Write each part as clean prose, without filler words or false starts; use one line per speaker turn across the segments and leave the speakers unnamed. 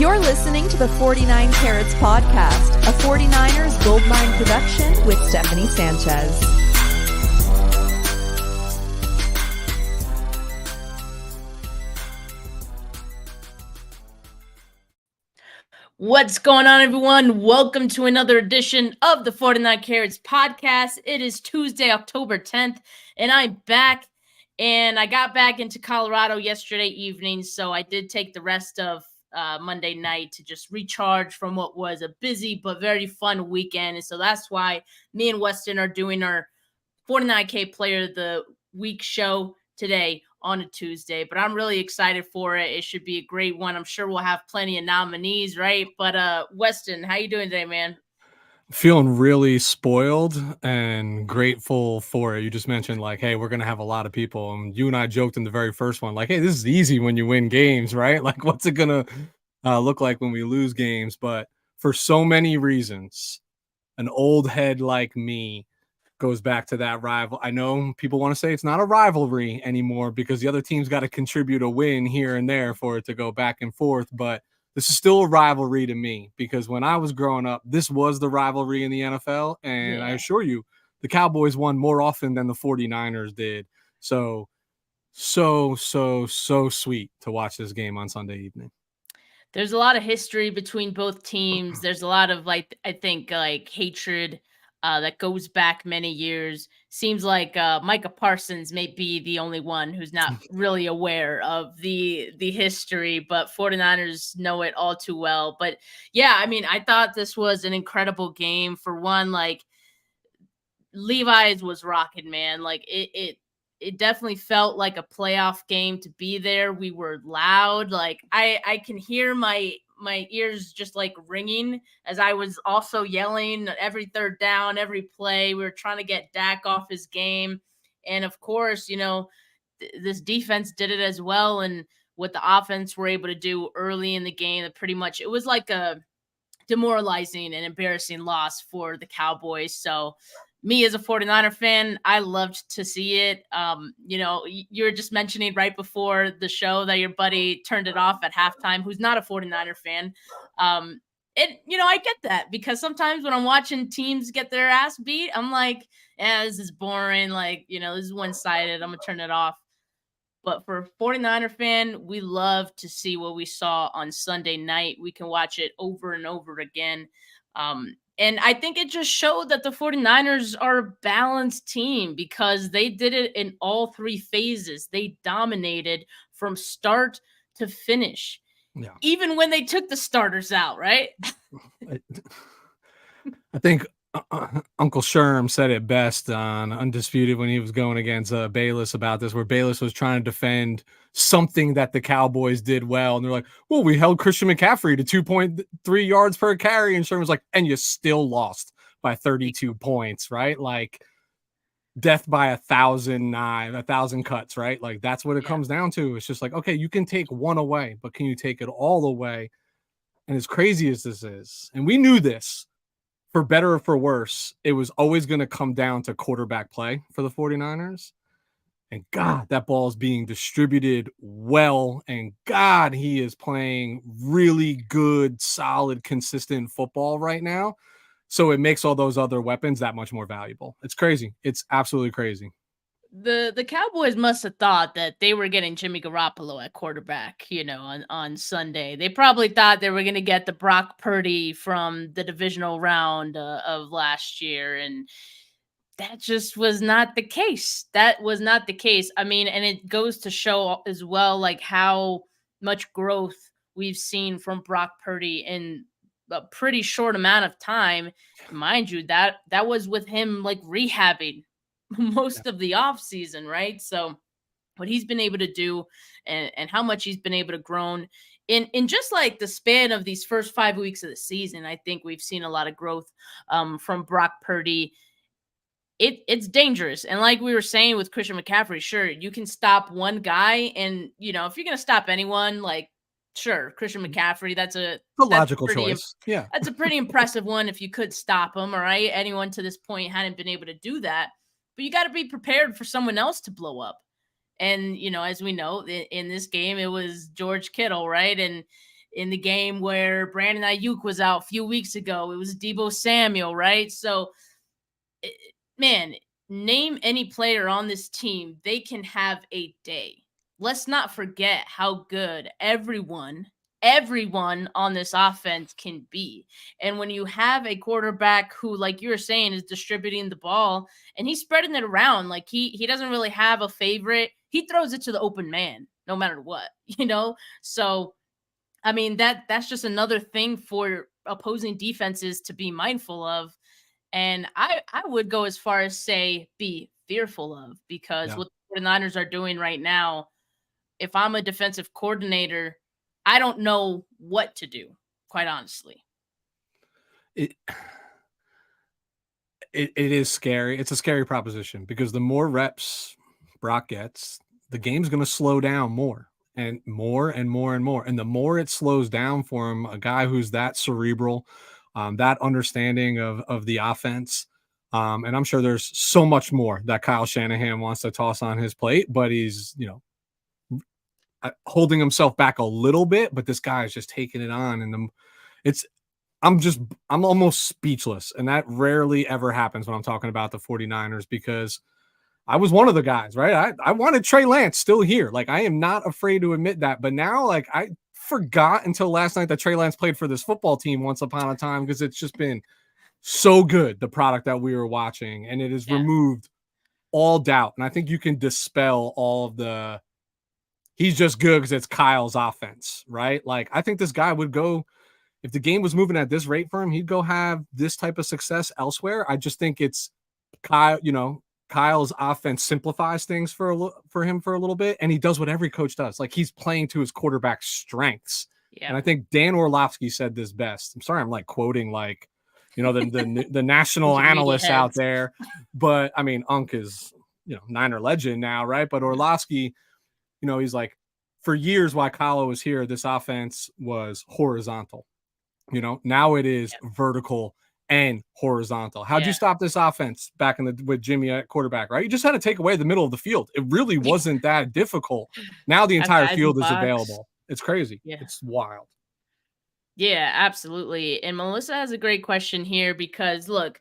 You're listening to the 49 Carats podcast, a 49ers Goldmine production with Stephanie Sanchez.
What's going on, everyone? Welcome to another edition of the 49 Carats podcast. It is Tuesday, October 10th, and I'm back. And I got back into Colorado yesterday evening, so I did take the rest of Monday night to just recharge from what was a busy but very fun weekend. And so that's why me and Weston are doing our 49K Player of the Week show today on a Tuesday, but I'm really excited for it. It should be a great one. I'm sure we'll have plenty of nominees, right? But Weston, how you doing today, man?
Feeling really spoiled and grateful for it. You just mentioned like, hey, we're gonna have a lot of people, and you and I joked in the very first one, like, hey, this is easy when you win games, right? Like, what's it gonna look like when we lose games? But for so many reasons, an old head like me goes back to that rival. I know people want to say it's not a rivalry anymore because the other team's got to contribute a win here and there for it to go back and forth, but this is still a rivalry to me because when I was growing up, this was the rivalry in the NFL, and I assure you, the Cowboys won more often than the 49ers did. So sweet to watch this game on Sunday evening.
There's a lot of history between both teams. There's a lot of, like, I think, like, hatred that goes back many years. Seems like Micah Parsons may be the only one who's not really aware of the history, but 49ers know it all too well. But yeah, I mean, I thought this was an incredible game. For one, like, Levi's was rocking, man. Like it definitely felt like a playoff game to be there. We were loud. Like I can hear my ears just like ringing as I was also yelling every third down, every play. We were trying to get Dak off his game. And of course, you know, this defense did it as well. And what the offense were able to do early in the game, that pretty much it was like a demoralizing and embarrassing loss for the Cowboys. So me as a 49er fan, I loved to see it. You know, you were just mentioning right before the show that your buddy turned it off at halftime, who's not a 49er fan. And, you know, I get that because sometimes when I'm watching teams get their ass beat, I'm like, this is boring. Like, you know, this is one-sided. I'm going to turn it off. But for a 49er fan, we love to see what we saw on Sunday night. We can watch it over and over again. And I think it just showed that the 49ers are a balanced team because they did it in all three phases. They dominated from start to finish, even when they took the starters out, right?
I think Uncle Sherm said it best on Undisputed when he was going against Bayless about this, where Bayless was trying to defend something that the Cowboys did well. And they're like, well, we held Christian McCaffrey to 2.3 yards per carry. And Sherm was like, and you still lost by 32 points, right? Like death by 1,000 cuts, right? Like that's what it comes down to. It's just like, okay, you can take one away, but can you take it all away? And as crazy as this is, and we knew this, for better or for worse, it was always going to come down to quarterback play for the 49ers. And God, that ball is being distributed well. And God, he is playing really good, solid, consistent football right now. So it makes all those other weapons that much more valuable. It's crazy. It's absolutely crazy.
The Cowboys must have thought that they were getting Jimmy Garoppolo at quarterback, you know, on Sunday. They probably thought they were going to get the Brock Purdy from the divisional round of last year. And that just was not the case. That was not the case. I mean, and it goes to show as well, like how much growth we've seen from Brock Purdy in a pretty short amount of time. Mind you, that was with him like rehabbing most of the off season, right? So what he's been able to do and how much he's been able to grow in just like the span of these first 5 weeks of the season, I think we've seen a lot of growth from Brock Purdy. It's dangerous. And like we were saying with Christian McCaffrey, sure, you can stop one guy. And, you know, if you're going to stop anyone, like, sure, Christian McCaffrey, that's a
logical choice. Yeah.
That's a pretty impressive one if you could stop him, all right? Anyone to this point hadn't been able to do that. But you got to be prepared for someone else to blow up. And, you know, as we know, in this game, it was George Kittle, right? And In the game where Brandon Ayuk was out a few weeks ago, it was Deebo Samuel, right? So, man, name any player on this team, they can have a day. Let's not forget how good everyone on this offense can be. And when you have a quarterback who, like you were saying, is distributing the ball and he's spreading it around, like he doesn't really have a favorite. He throws it to the open man no matter what, So I mean, that's just another thing for opposing defenses to be mindful of. And I would go as far as say be fearful of, because
Yeah.
what the 49ers are doing right now, if I'm a defensive coordinator, I don't know what to do, quite honestly.
It is scary. It's a scary proposition because the more reps Brock gets, the game's going to slow down more and more and more and more. And the more it slows down for him, a guy who's that cerebral, that understanding of the offense. And I'm sure there's so much more that Kyle Shanahan wants to toss on his plate, but he's, holding himself back a little bit, but this guy is just taking it on. And I'm almost speechless. And that rarely ever happens when I'm talking about the 49ers, because I was one of the guys, right? I wanted Trey Lance still here. Like, I am not afraid to admit that. But now, like, I forgot until last night that Trey Lance played for this football team once upon a time, because it's just been so good, the product that we were watching, and it has removed all doubt. And I think you can dispel all of the he's just good because it's Kyle's offense, right? Like, I think this guy would go, if the game was moving at this rate for him, he'd go have this type of success elsewhere. I just think it's Kyle's offense simplifies things for him for a little bit, and he does what every coach does. Like, he's playing to his quarterback's strengths. Yeah. And I think Dan Orlovsky said this best. I'm sorry, I'm like quoting like, the national analysts out there, but I mean, Unk is, Niner legend now, right? But Orlovsky, he's like, for years while Kylo was here, this offense was horizontal. Now it is vertical and horizontal. How'd you stop this offense back with Jimmy at quarterback, right? You just had to take away the middle of the field. It really wasn't that difficult. Now the entire field is available. It's crazy. Yeah. It's wild.
Yeah, absolutely. And Melissa has a great question here because, look,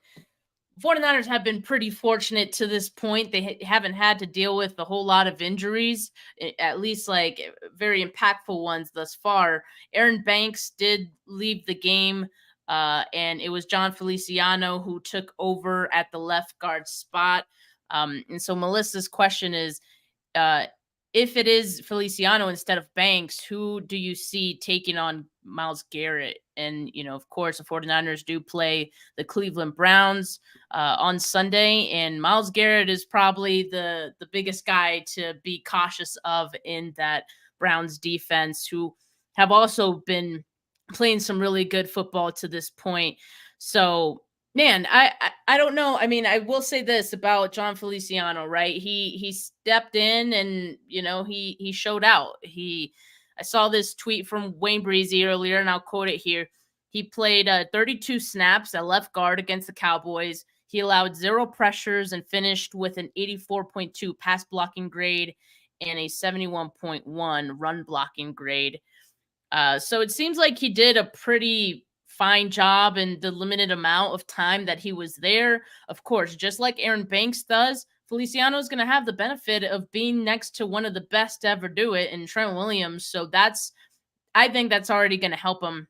49ers have been pretty fortunate to this point. They haven't had to deal with a whole lot of injuries, at least like very impactful ones thus far. Aaron Banks did leave the game, and it was John Feliciano who took over at the left guard spot. And so Melissa's question is, if it is Feliciano instead of Banks, who do you see taking on Myles Garrett? And, of course, the 49ers do play the Cleveland Browns on Sunday, and Myles Garrett is probably the biggest guy to be cautious of in that Browns defense, who have also been playing some really good football to this point. So, man, I don't know. I mean, I will say this about John Feliciano, right? He stepped in and, he showed out. I saw this tweet from Wayne Breezy earlier, and I'll quote it here. He played 32 snaps at left guard against the Cowboys. He allowed 0 pressures and finished with an 84.2 pass blocking grade and a 71.1 run blocking grade. So it seems like he did a pretty fine job in the limited amount of time that he was there. Of course, just like Aaron Banks does, Feliciano is going to have the benefit of being next to one of the best to ever do it in Trent Williams. So I think that's already going to help him.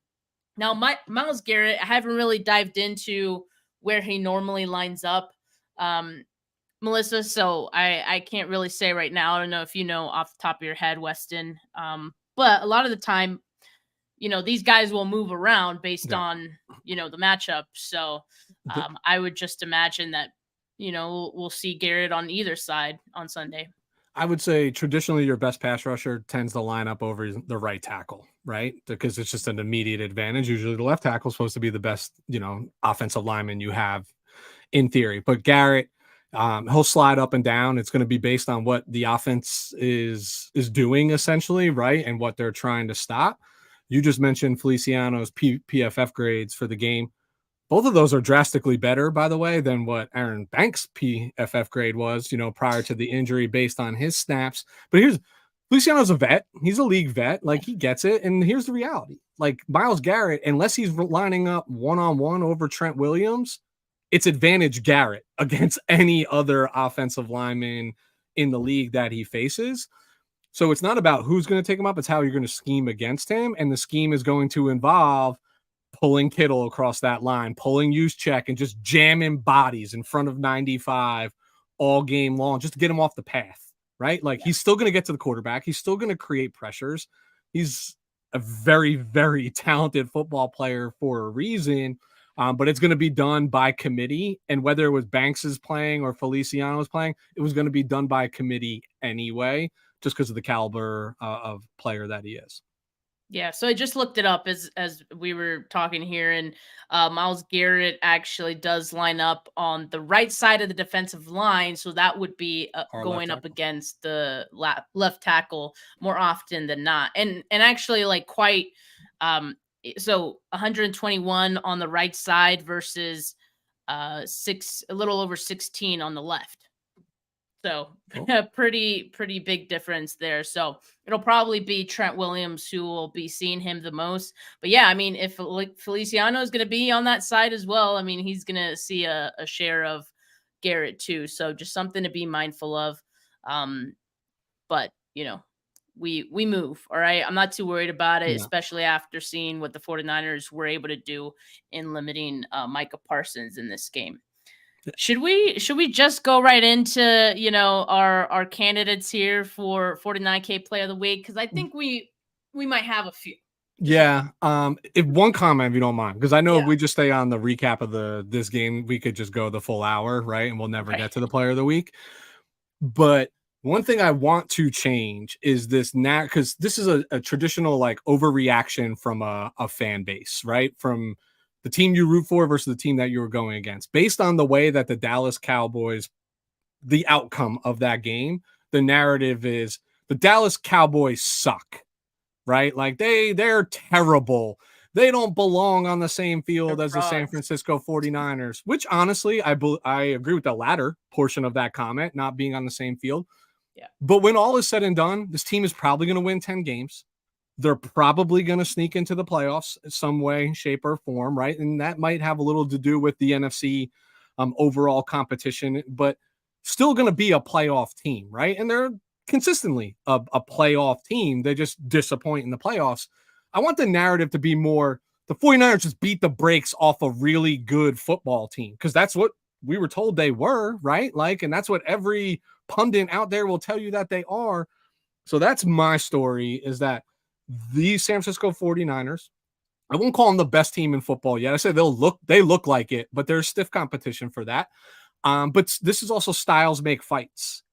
Now, Myles Garrett, I haven't really dived into where he normally lines up, Melissa, so I can't really say right now. I don't know if you know off the top of your head, Weston, but a lot of the time, these guys will move around based on, the matchup. So I would just imagine that, we'll see Garrett on either side on Sunday.
I would say traditionally your best pass rusher tends to line up over the right tackle, right? Because it's just an immediate advantage. Usually the left tackle is supposed to be the best, offensive lineman you have in theory. But Garrett, he'll slide up and down. It's going to be based on what the offense is doing essentially, right? And what they're trying to stop. You just mentioned Feliciano's PFF grades for the game. Both of those are drastically better, by the way, than what Aaron Banks' PFF grade was, prior to the injury based on his snaps. But Feliciano's a vet. He's a league vet. Like, he gets it. And here's the reality. like Myles Garrett, unless he's lining up one-on-one over Trent Williams, it's advantage Garrett against any other offensive lineman in the league that he faces. So it's not about who's going to take him up, it's how you're going to scheme against him. And the scheme is going to involve pulling Kittle across that line, pulling Juszczyk, and just jamming bodies in front of 95 all game long, just to get him off the path, right? Like, he's still going to get to the quarterback. He's still going to create pressures. He's a very, very talented football player for a reason, but it's going to be done by committee. And whether it was Banks is playing or Feliciano was playing, it was going to be done by committee anyway, just because of the caliber of player that he is.
Yeah, so I just looked it up as we were talking here, and Myles Garrett actually does line up on the right side of the defensive line, so that would be going up against the left tackle more often than not, and actually like quite so 121 on the right side versus a little over 16 on the left. So pretty big difference there. So it'll probably be Trent Williams who will be seeing him the most. But yeah, I mean, if Feliciano is going to be on that side as well, I mean, he's going to see a share of Garrett too. So just something to be mindful of. But you know, we move. All right. I'm not too worried about it, especially after seeing what the 49ers were able to do in limiting Micah Parsons in this game. Should we just go right into, you know, our candidates here for 49K play of the week? Because I think we might have a few.
Yeah. If one comment, if you don't mind, because I know if we just stay on the recap of this game, we could just go the full hour, right? And we'll never get to the player of the week. But one thing I want to change is this now, because this is a traditional like overreaction from a fan base, right? From the team you root for versus the team that you were going against. Based on the way that the Dallas Cowboys, the outcome of that game, the narrative is the Dallas Cowboys suck, right? Like they're terrible. They don't belong on the same field as the San Francisco 49ers, which honestly, I agree with the latter portion of that comment, not being on the same field.
Yeah.
But when all is said and done, this team is probably going to win 10 games. They're probably going to sneak into the playoffs in some way, shape, or form, right? And that might have a little to do with the NFC overall competition, but still going to be a playoff team, right? And they're consistently a playoff team. They just disappoint in the playoffs. I want the narrative to be more, the 49ers just beat the brakes off a really good football team, because that's what we were told they were, right? Like, and that's what every pundit out there will tell you that they are. So that's my story, is that the San Francisco 49ers, I won't call them the best team in football yet. I say they look like it, but there's stiff competition for that. But this is also styles make fights,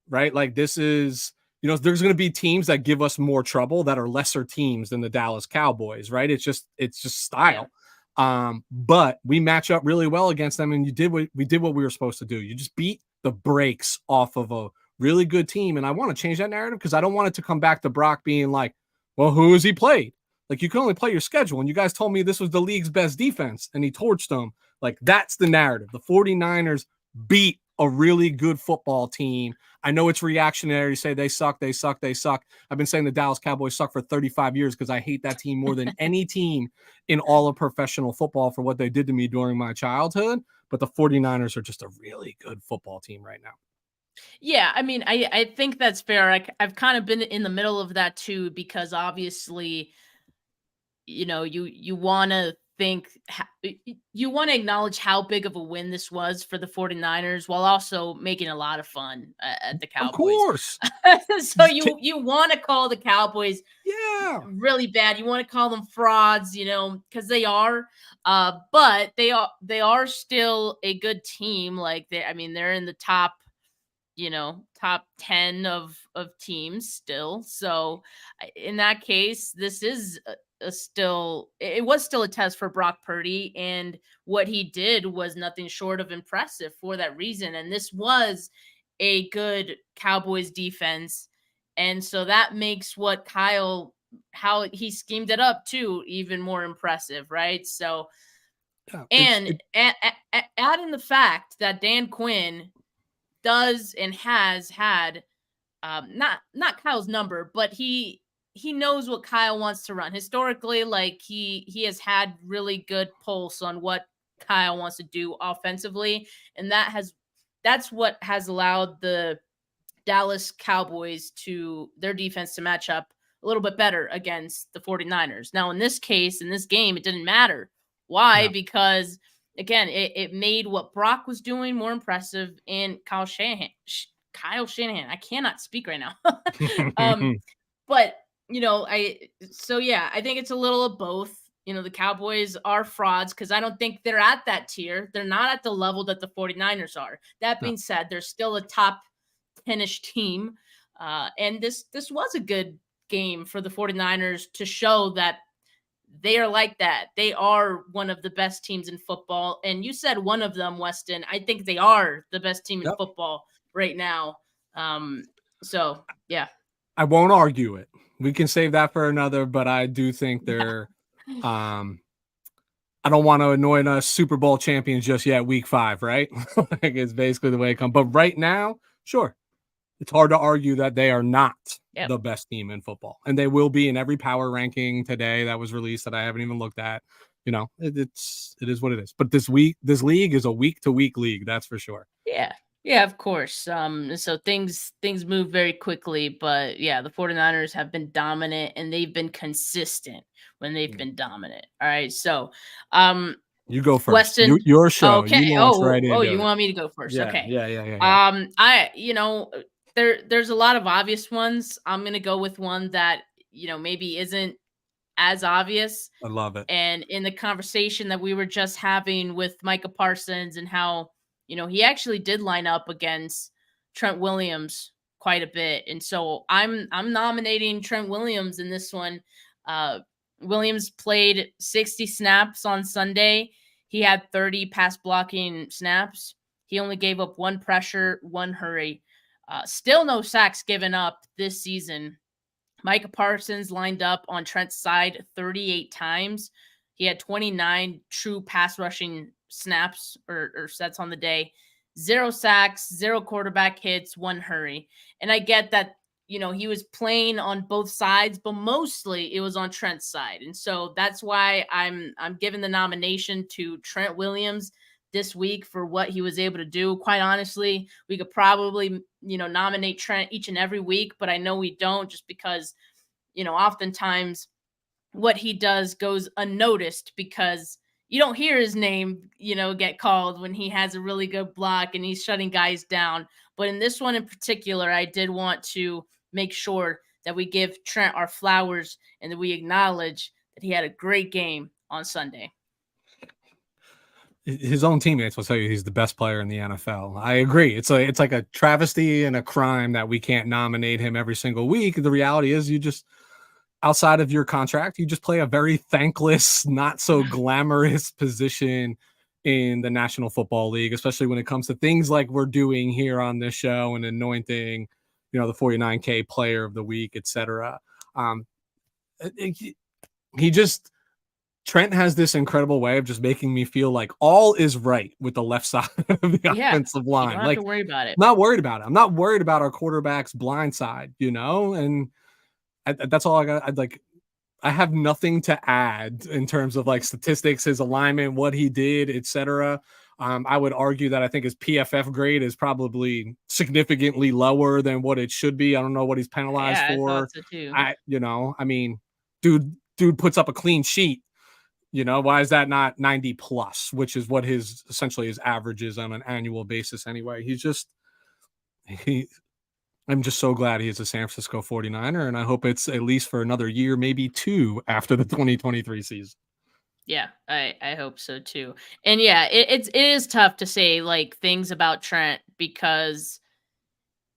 right? Like this is, you know, there's going to be teams that give us more trouble that are lesser teams than the Dallas Cowboys, right? It's just style. Yeah. But we match up really well against them, and we did what we were supposed to do. You just beat the brakes off of a really good team, and I want to change that narrative, because I don't want it to come back to Brock being like, well, who has he played? Like, you can only play your schedule. And you guys told me this was the league's best defense, and he torched them. Like, that's the narrative. The 49ers beat a really good football team. I know it's reactionary to say they suck. I've been saying the Dallas Cowboys suck for 35 years because I hate that team more than any team in all of professional football for what they did to me during my childhood. But the 49ers are just a really good football team right now.
Yeah, I mean, I think that's fair. I've kind of been in the middle of that too, because obviously, you know, you want to acknowledge how big of a win this was for the 49ers, while also making a lot of fun at the Cowboys.
Of course.
So you want to call the Cowboys really bad. You want to call them frauds, you know, because they are. But they are still a good team. Like they're in the top, you know, top 10 of teams still. So in that case, this is it was still a test for Brock Purdy, and what he did was nothing short of impressive for that reason. And this was a good Cowboys defense. And so that makes how he schemed it up too, even more impressive. Right. So, add in the fact that Dan Quinn does and has had not Kyle's number, but he he knows what Kyle wants to run. Historically, like he has had really good pulse on what Kyle wants to do offensively, and that's what has allowed the Dallas Cowboys to their defense to match up a little bit better against the 49ers. Now, in this case, in this game, it didn't matter. Why?
No.
Because again, it made what Brock was doing more impressive, and Kyle Shanahan. I cannot speak right now. But I think it's a little of both. The Cowboys are frauds because I don't think they're at that tier. They're not at the level that the 49ers are. That being said, they're still a top 10-ish team. And this was a good game for the 49ers to show that they are like that. They are one of the best teams in football. And you said one of them, Weston. I think they are the best team in football right now. So, yeah.
I won't argue it. We can save that for another, but I do think they're I don't want to anoint us Super Bowl champions just yet, week 5, right? Like it's basically the way it comes. But right now, sure. It's hard to argue that they are not the best team in football. And they will be in every power ranking today that was released that I haven't even looked at. It is what it is. But this league is a week-to-week league, that's for sure.
Yeah, of course. So things move very quickly, but yeah, the 49ers have been dominant and they've been consistent when they've been dominant. All right. So
you go first.
Weston,
your show.
Okay.
You
want me to go first?
Yeah,
okay.
Yeah.
There's a lot of obvious ones. I'm gonna go with one that maybe isn't as obvious.
I love it.
And in the conversation that we were just having with Micah Parsons and how he actually did line up against Trent Williams quite a bit. And so I'm nominating Trent Williams in this one. Williams played 60 snaps on Sunday. He had 30 pass blocking snaps. He only gave up 1 pressure, 1 hurry. Still no sacks given up this season. Micah Parsons lined up on Trent's side 38 times. He had 29 true pass rushing snaps or sets on the day, 0 sacks, 0 quarterback hits, 1 hurry. And I get that, he was playing on both sides, but mostly it was on Trent's side. And so that's why I'm giving the nomination to Trent Williams this week for what he was able to do. Quite honestly, we could probably, nominate Trent each and every week, but I know we don't just because, oftentimes what he does goes unnoticed because you don't hear his name, get called when he has a really good block and he's shutting guys down. But in this one in particular, I did want to make sure that we give Trent our flowers and that we acknowledge that he had a great game on Sunday.
His own teammates will tell you he's the best player in the NFL. I agree. It's like a travesty and a crime that we can't nominate him every single week. The reality is you just, outside of your contract, you just play a very thankless, not so glamorous position in the National Football League, especially when it comes to things like we're doing here on this show and anointing, the 49K player of the week, etc. Trent has this incredible way of just making me feel like all is right with the left side of the offensive line.
You don't have to worry about it.
I'm not worried about it. I'm not worried about our quarterback's blind side, and that's all I got. I have nothing to add in terms of statistics, his alignment, what he did, etc. I would argue that I think his PFF grade is probably significantly lower than what it should be. I don't know what he's penalized for.
I thought so too.
Dude puts up a clean sheet. Why is that not 90 plus, which is what essentially his average is on an annual basis anyway. I'm just so glad he is a San Francisco 49er, and I hope it's at least for another year, maybe 2 after the 2023 season.
Yeah, I hope so too. And yeah, it is tough to say things about Trent because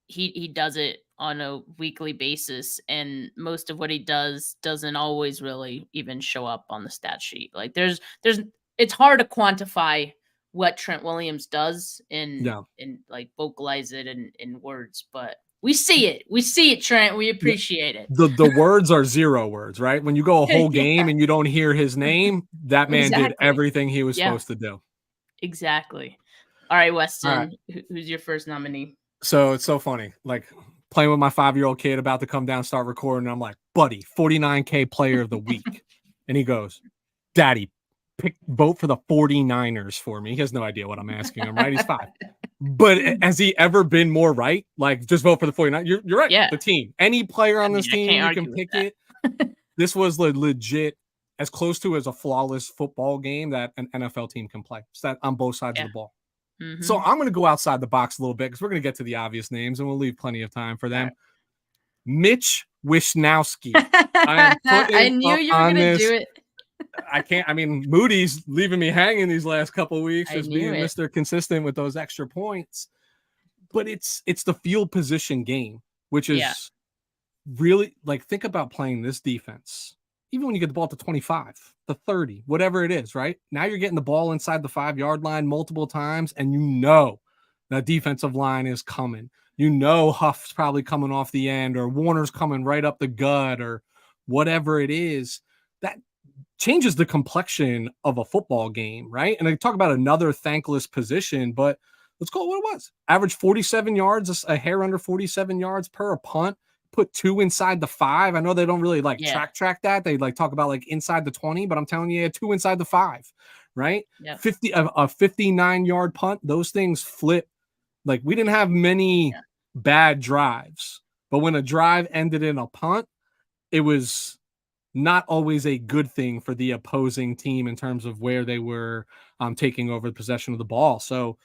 he does it on a weekly basis, and most of what he does doesn't always really even show up on the stat sheet. It's hard to quantify what Trent Williams does and vocalize it in words, but we see it, Trent. We appreciate it.
The words are 0 words, right? When you go a whole game and you don't hear his name, that man did everything he was supposed to do.
Exactly. All right, Weston, who's your first nominee?
So it's so funny. Playing with my 5-year-old kid about to come down, start recording. I'm like, buddy, 49K player of the week. And he goes, Daddy, vote for the 49ers for me. He has no idea what I'm asking him, right? He's 5. But has he ever been more right? Like, just vote for the 49ers. You're right.
Yeah.
The team. Any player on this
I
team,
can't
you can
argue
pick
with
it. This was legit as close to as a flawless football game that an NFL team can play. So that on both sides of the ball. So I'm going to go outside the box a little bit because we're going to get to the obvious names and we'll leave plenty of time for them. Right. Mitch Wishnowsky.
I knew you were going to do it.
I can't. I mean, Moody's leaving me hanging these last couple of weeks, just being Mr. Consistent with those extra points. But it's the field position game, which is really, like, think about playing this defense. Even when you get the ball to 25, the 30, whatever it is, right? Now you're getting the ball inside the 5-yard line multiple times, and you know that defensive line is coming. You know Huff's probably coming off the end, or Warner's coming right up the gut, or whatever it is. That changes the complexion of a football game, right? And I talk about another thankless position, but let's call it what it was. Average 47 yards, a hair under 47 yards per punt. Put 2 inside the 5. I know they don't really track that. They talk about inside the 20, but I'm telling you, 2 inside the 5, right? Yeah. 59-yard punt. Those things flip. Like, we didn't have many bad drives, but when a drive ended in a punt, it was not always a good thing for the opposing team in terms of where they were taking over the possession of the ball. So,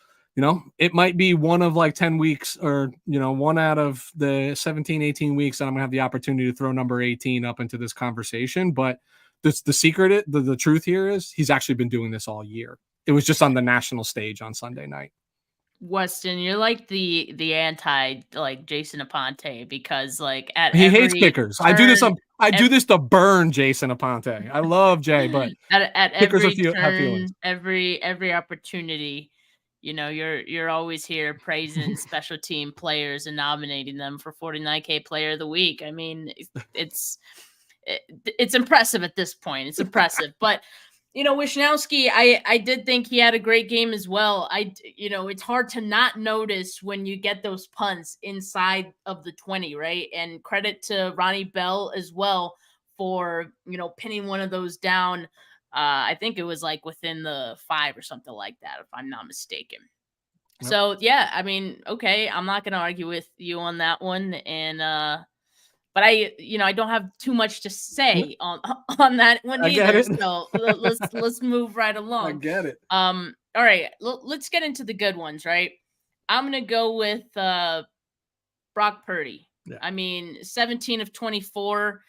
it might be one of 10 weeks or, one out of the 17, 18 weeks that I'm going to have the opportunity to throw number 18 up into this conversation. But the secret, the truth here is he's actually been doing this all year. It was just on the national stage on Sunday night.
Weston, you're like the anti Jason Aponte because
he hates kickers. I do this to burn Jason Aponte. I love Jay, but
at every turn, every opportunity, you're always here praising special team players and nominating them for 49K player of the week. I mean, it's impressive at this point. It's impressive, but Wishnowsky, I did think he had a great game as well. It's hard to not notice when you get those punts inside of the 20, right? And credit to Ronnie Bell as well for, pinning one of those down. I think it was within the 5 or something like that, if I'm not mistaken. Yep. So yeah, I mean, okay, I'm not going to argue with you on that one. And, but I don't have too much to say on that one either. So let's move right along.
I get it.
All right, let's get into the good ones, right? I'm going to go with Brock Purdy. Yeah. I mean, 17 of 24.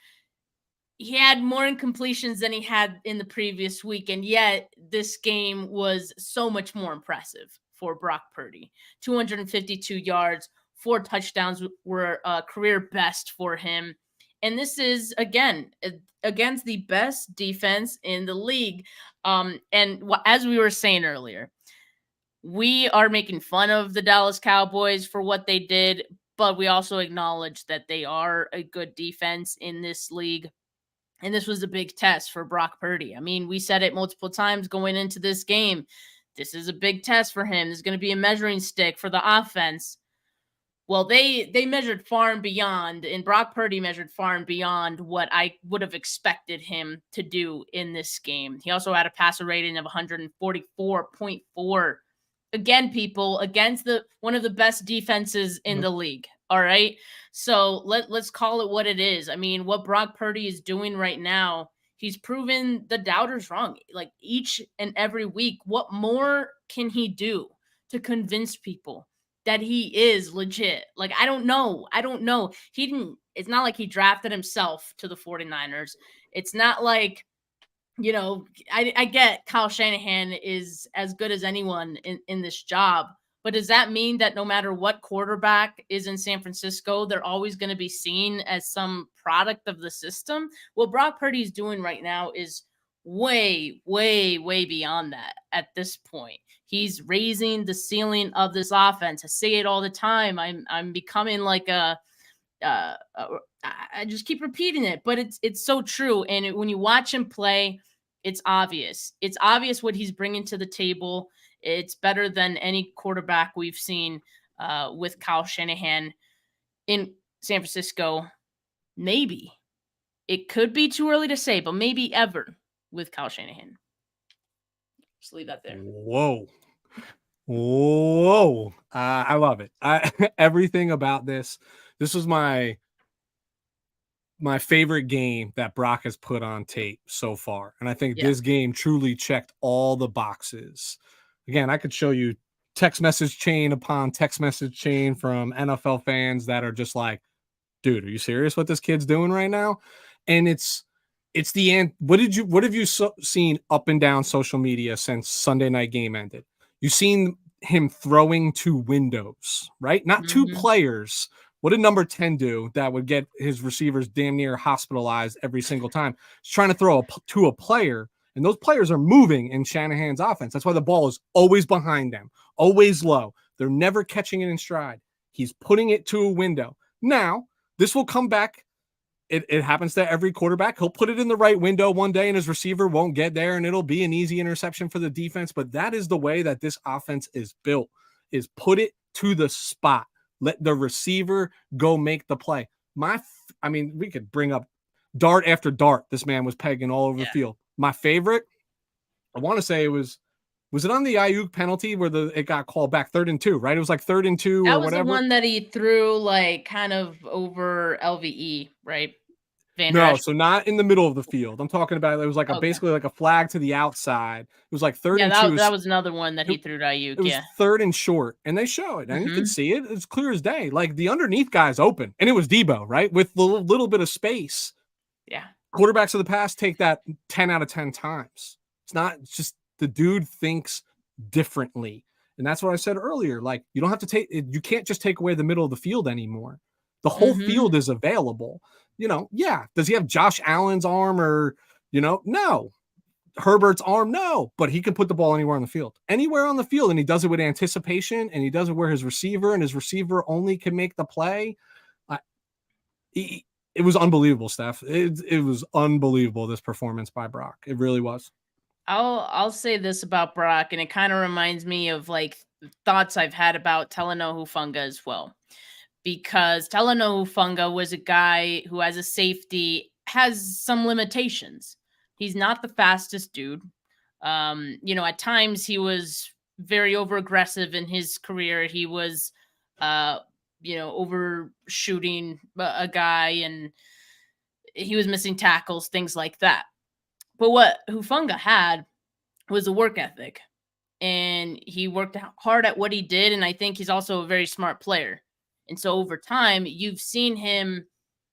He had more incompletions than he had in the previous week, and yet this game was so much more impressive for Brock Purdy. 252 yards, 4 touchdowns were a career best for him. And this is, again, against the best defense in the league. And as we were saying earlier, we are making fun of the Dallas Cowboys for what they did, but we also acknowledge that they are a good defense in this league. And this was a big test for Brock Purdy. I mean, we said it multiple times going into this game. This is a big test for him. This is going to be a measuring stick for the offense. Well, they measured far and beyond, and Brock Purdy measured far and beyond what I would have expected him to do in this game. He also had a passer rating of 144.4. Again, people, against one of the best defenses in the league. All right. So let's call it what it is. I mean, what Brock Purdy is doing right now, he's proven the doubters wrong. Each and every week, what more can he do to convince people that he is legit? I don't know. It's not like he drafted himself to the 49ers. It's not like, I get Kyle Shanahan is as good as anyone in this job, but does that mean that no matter what quarterback is in San Francisco, they're always going to be seen as some product of the system? What Brock Purdy is doing right now is way, way, way beyond that at this point. He's raising the ceiling of this offense. I say it all the time. I'm becoming I just keep repeating it, but it's so true. And when you watch him play, it's obvious. It's obvious what he's bringing to the table. It's better than any quarterback we've seen with Kyle Shanahan in San Francisco. Maybe. it could be too early to say, but maybe ever with Kyle Shanahan. Just leave that there.
Whoa. I love it. Everything about this was my favorite game that Brock has put on tape so far. And I think this game truly checked all the boxes. Again, I could show you text message chain upon text message chain from NFL fans that are just like, dude, are you serious what this kid's doing right now? And it's the end. What have you seen up and down social media since Sunday night game ended? You've seen him throwing to windows, right? Not two players. What did number 10 do that would get his receivers damn near hospitalized every single time? He's trying to throw to a player, and those players are moving in Shanahan's offense. That's why the ball is always behind them, always low. They're never catching it in stride. He's putting it to a window. Now, this will come back. It happens to every quarterback. He'll put it in the right window one day, and his receiver won't get there, and it'll be an easy interception for the defense. But that is the way that this offense is built, is put it to the spot. Let the receiver go make the play. We could bring up dart after dart. This man was pegging all over the field. My favorite, I want to say was it on the Ayuk penalty where it got called back 3rd and 2, right? It was like 3rd and 2 or whatever. That was
the one that he threw like kind of over LVE, right?
No, so not in the middle of the field. I'm talking about it was like basically like a flag to the outside. It was like 3rd and 2.
That was another one that he threw to Ayuk.
It was 3rd and short, and they show it, and you can see it. It's clear as day. Like the underneath guy's open, and it was Debo, right, with a little bit of space.
Yeah,
quarterbacks of the past take that 10 out of 10 times. It's just the dude thinks differently, and that's what I said earlier. Like you don't have to you can't just take away the middle of the field anymore. The whole field is available. Does he have Josh Allen's arm or, no. Herbert's arm? No. But he can put the ball anywhere on the field. Anywhere on the field, and he does it with anticipation, and he does it where his receiver only can make the play. It was unbelievable, Steph. It was unbelievable, this performance by Brock. It really was.
I'll say this about Brock, and it kind of reminds me of like thoughts I've had about Talanoa Hufanga as well. Because Talanoa Hufanga was a guy who, as a safety, has some limitations. He's not the fastest dude. At times he was very over-aggressive in his career. He was, overshooting a guy, and he was missing tackles, things like that. But what Hufanga had was a work ethic, and he worked hard at what he did, and I think he's also a very smart player. And so over time, you've seen him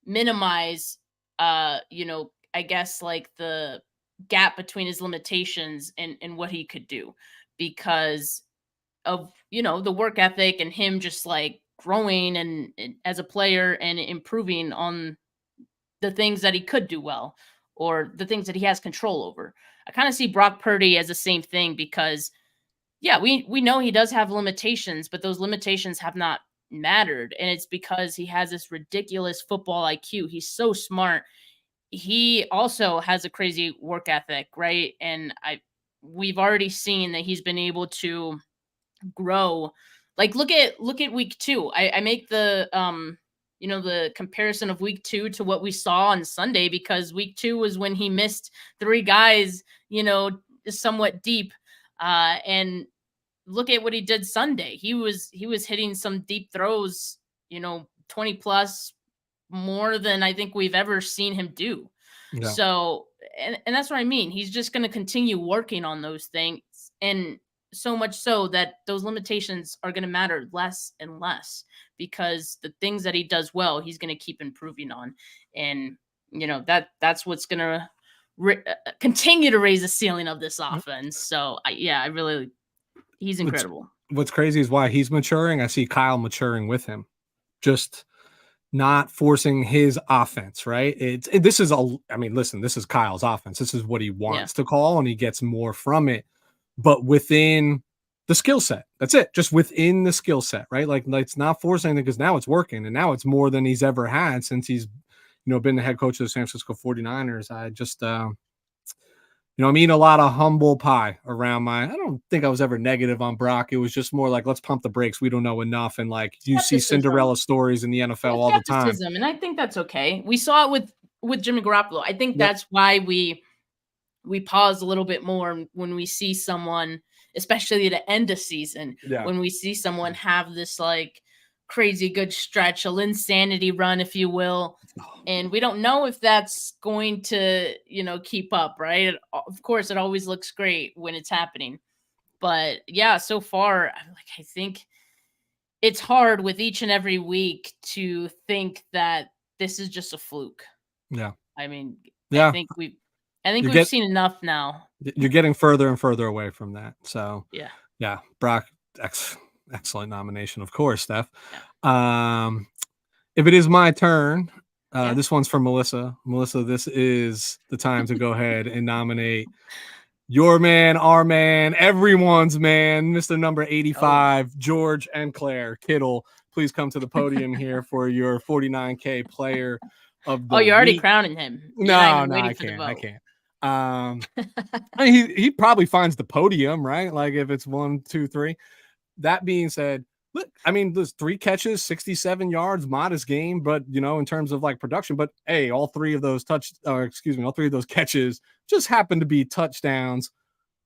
minimize, I guess like the gap between his limitations and what he could do because of, the work ethic and him just like growing and as a player and improving on the things that he could do well or the things that he has control over. I kind of see Brock Purdy as the same thing because, we know he does have limitations, but those limitations have not mattered, and it's because he has this ridiculous football IQ. He's so smart. He also has a crazy work ethic, right? And we've already seen that he's been able to grow. Like look at week 2. I make the the comparison of week 2 to what we saw on Sunday because week 2 was when he missed 3 guys, somewhat deep, and look at what he did Sunday. He was hitting some deep throws, 20 plus more than I think we've ever seen him do. Yeah. So, and that's what I mean. He's just going to continue working on those things. And so much so that those limitations are going to matter less and less because the things that he does well, he's going to keep improving on. And, that's what's going to continue to raise the ceiling of this offense. So he's incredible.
What's crazy is why he's maturing. I see Kyle maturing with him, just not forcing his offense. Right? This is Kyle's offense. This is what he wants to call, and he gets more from it. But within the skill set, that's it. Just within the skill set, right? Like it's not forcing anything because now it's working, and now it's more than he's ever had since he's been the head coach of the San Francisco 49ers. I just I'm eating a lot of humble pie around I don't think I was ever negative on Brock. It was just more like, let's pump the brakes. We don't know enough. And like you see Cinderella stories in the NFL all the time.
And I think that's okay. We saw it with with Jimmy Garoppolo. I think
Yep.
that's why we pause a little bit more when we see someone, especially to end a season,
Yeah.
when we see someone have this like crazy good stretch, a insanity run, if you will. And we don't know if that's going to, keep up, right? Of course, it always looks great when it's happening. But yeah, so far, I think it's hard with each and every week to think that this is just a fluke.
Yeah.
I mean, I
Yeah.
think we've I think
You
we've
get
seen enough now.
you're getting further and further away from that. So
Yeah.
yeah, Brock, excellent nomination, of course, Steph.
Yeah.
If it is my turn,
Yeah.
this one's from Melissa. Melissa, this is the time to go ahead and nominate your man, our man, everyone's man, Mr. Number 85, George and Claire Kittle. Please come to the podium here for your 49K player of the
Oh, you're already
week.
crowning him. You're not
No,
even waiting
I
for the
can't. I
vote.
can't. I mean, he probably finds the podium, right? Like if it's 1, 2, 3. That being said, look, I mean, there's 3 catches, 67 yards, modest game, but in terms of like production, but hey, all three of those catches just happened to be touchdowns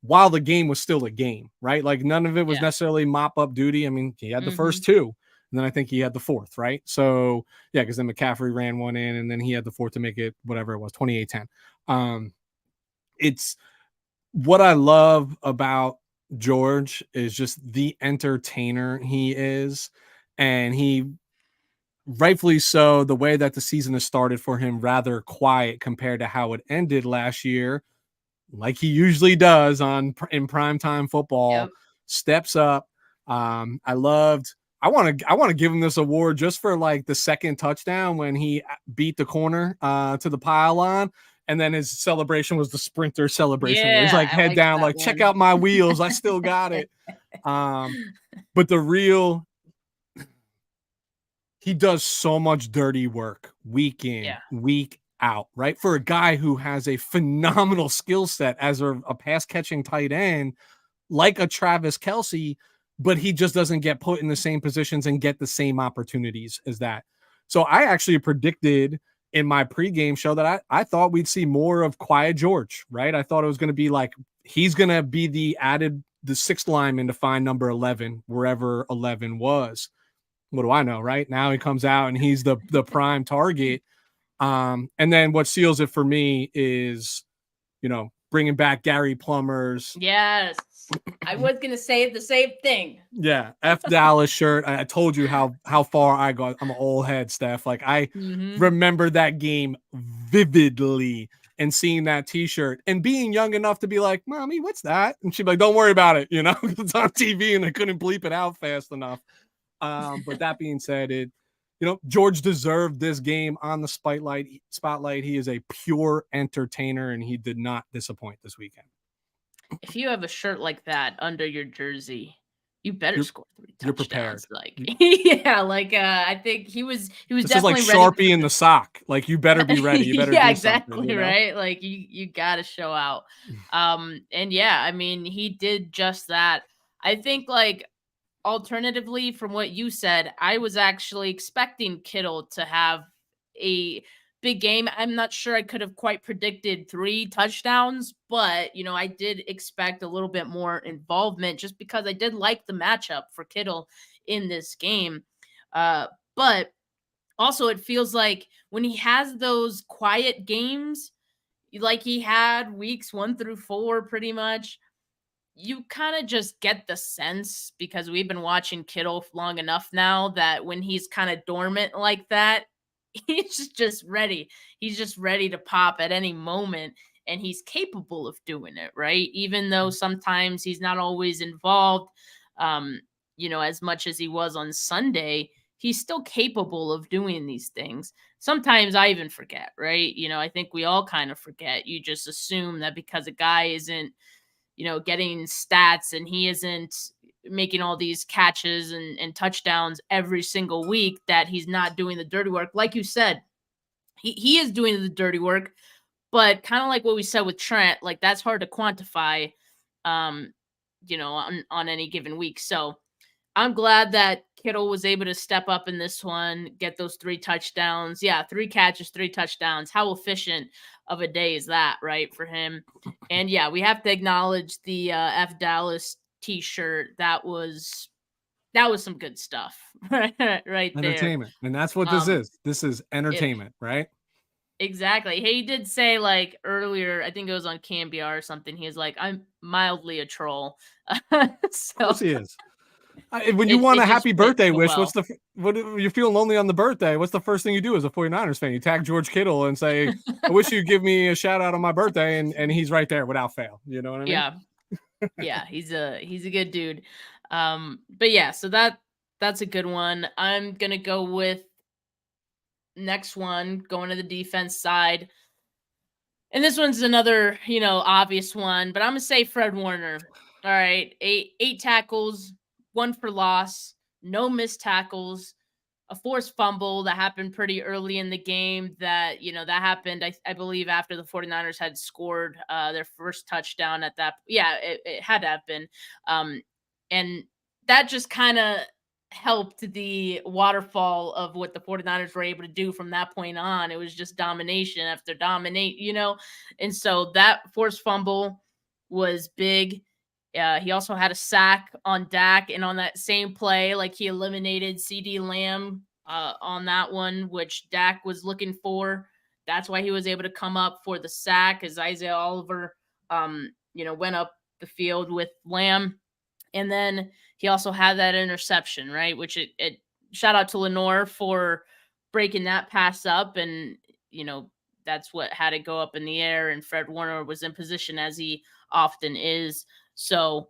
while the game was still a game, right? Like none of it was
Yeah.
necessarily mop up duty. I mean, he had the first 2, and then I think he had the 4th, right? So yeah, because then McCaffrey ran one in, and then he had the 4th to make it whatever it was, 28-10. It's what I love about George is just the entertainer he is, and he rightfully so. The way that the season has started for him, rather quiet compared to how it ended last year, like he usually does in primetime football,
Yep.
steps up. I want to give him this award just for like the second touchdown when he beat the corner to the pylon. And then his celebration was the sprinter celebration. Where he's
Yeah,
like
I
head
like
down,
that
like, check
one.
out my wheels. I still got it. But he does so much dirty work week in, week out, right? For a guy who has a phenomenal skill set as a pass catching tight end, like a Travis Kelce, but he just doesn't get put in the same positions and get the same opportunities as that. So I actually predicted in my pregame show that I thought we'd see more of Quiet George, right? I thought it was going to be like, he's going to be the 6th lineman to find number 11, wherever 11 was. What do I know, right? Now he comes out and he's the prime target. And then what seals it for me is, bringing back Gary Plummer's.
Yes. I was going to say the same thing.
Yeah. F Dallas shirt. I told you how far I got. I'm an old head, Steph. Like I remember that game vividly and seeing that t-shirt and being young enough to be like, Mommy, what's that? And she'd be like, don't worry about it. It's on TV and I couldn't bleep it out fast enough. But that being said, George deserved this game on the spotlight. He is a pure entertainer, and he did not disappoint this weekend.
If you have a shirt like that under your jersey, you better score 3 touchdowns.
You're prepared.
Like, yeah, like I think he was
this
definitely
is like
ready
Sharpie in the sock. Like you better be ready. You better
yeah,
do
exactly, right? Like you got to show out. And yeah, I mean, he did just that. I think like alternatively from what you said, I was actually expecting Kittle to have a big game. I'm not sure I could have quite predicted 3 touchdowns, but I did expect a little bit more involvement just because I did like the matchup for Kittle in this game. But also it feels like when he has those quiet games, like he had weeks 1 through 4 pretty much, you kind of just get the sense, because we've been watching Kittle long enough now, that when he's kind of dormant like that, he's just ready. He's just ready to pop at any moment, and he's capable of doing it, right? Even though sometimes he's not always involved, as much as he was on Sunday, he's still capable of doing these things. Sometimes I even forget, right? I think we all kind of forget. You just assume that because a guy isn't getting stats and he isn't making all these catches and touchdowns every single week, that he's not doing the dirty work. Like you said, he is doing the dirty work, but kind of like what we said with Trent, like that's hard to quantify, on any given week. So I'm glad that Kittle was able to step up in this one, get those 3 touchdowns. Yeah, 3 catches, 3 touchdowns. How efficient of a day is that, right, for him? And yeah, we have to acknowledge the F Dallas t-shirt. That was some good stuff right there.
Entertainment. And that's what this
Um
is. This is
it,
entertainment, right?
exactly. He did say like earlier, I think it was on Cambia or something. He was like, "I'm mildly a troll."
Of course
So
he is. When you want
it
a
just
happy
fits
birthday
so
wish,
well.
what you're feeling lonely on the birthday? What's the first thing you do as a 49ers fan? You tag George Kittle and say, "I wish you'd give me a shout out on my birthday," and he's right there without fail. You know what I mean?
Yeah. Yeah, he's a good dude. But yeah, so that's a good one. I'm gonna go with next one, going to the defense side. And this one's another, obvious one, but I'm gonna say Fred Warner. All right, eight tackles, one for loss, no missed tackles, a forced fumble that happened pretty early in the game that happened, I believe, after the 49ers had scored their first touchdown at that. Yeah, it had to have been. And that just kind of helped the waterfall of what the 49ers were able to do from that point on. It was just domination after dominate. And so that forced fumble was big. He also had a sack on Dak, and on that same play, like he eliminated CD Lamb on that one, which Dak was looking for. That's why he was able to come up for the sack, as Isaiah Oliver, went up the field with Lamb. And then he also had that interception, right? Which it shout out to Lenore for breaking that pass up. And, that's what had it go up in the air. And Fred Warner was in position, as he often is. So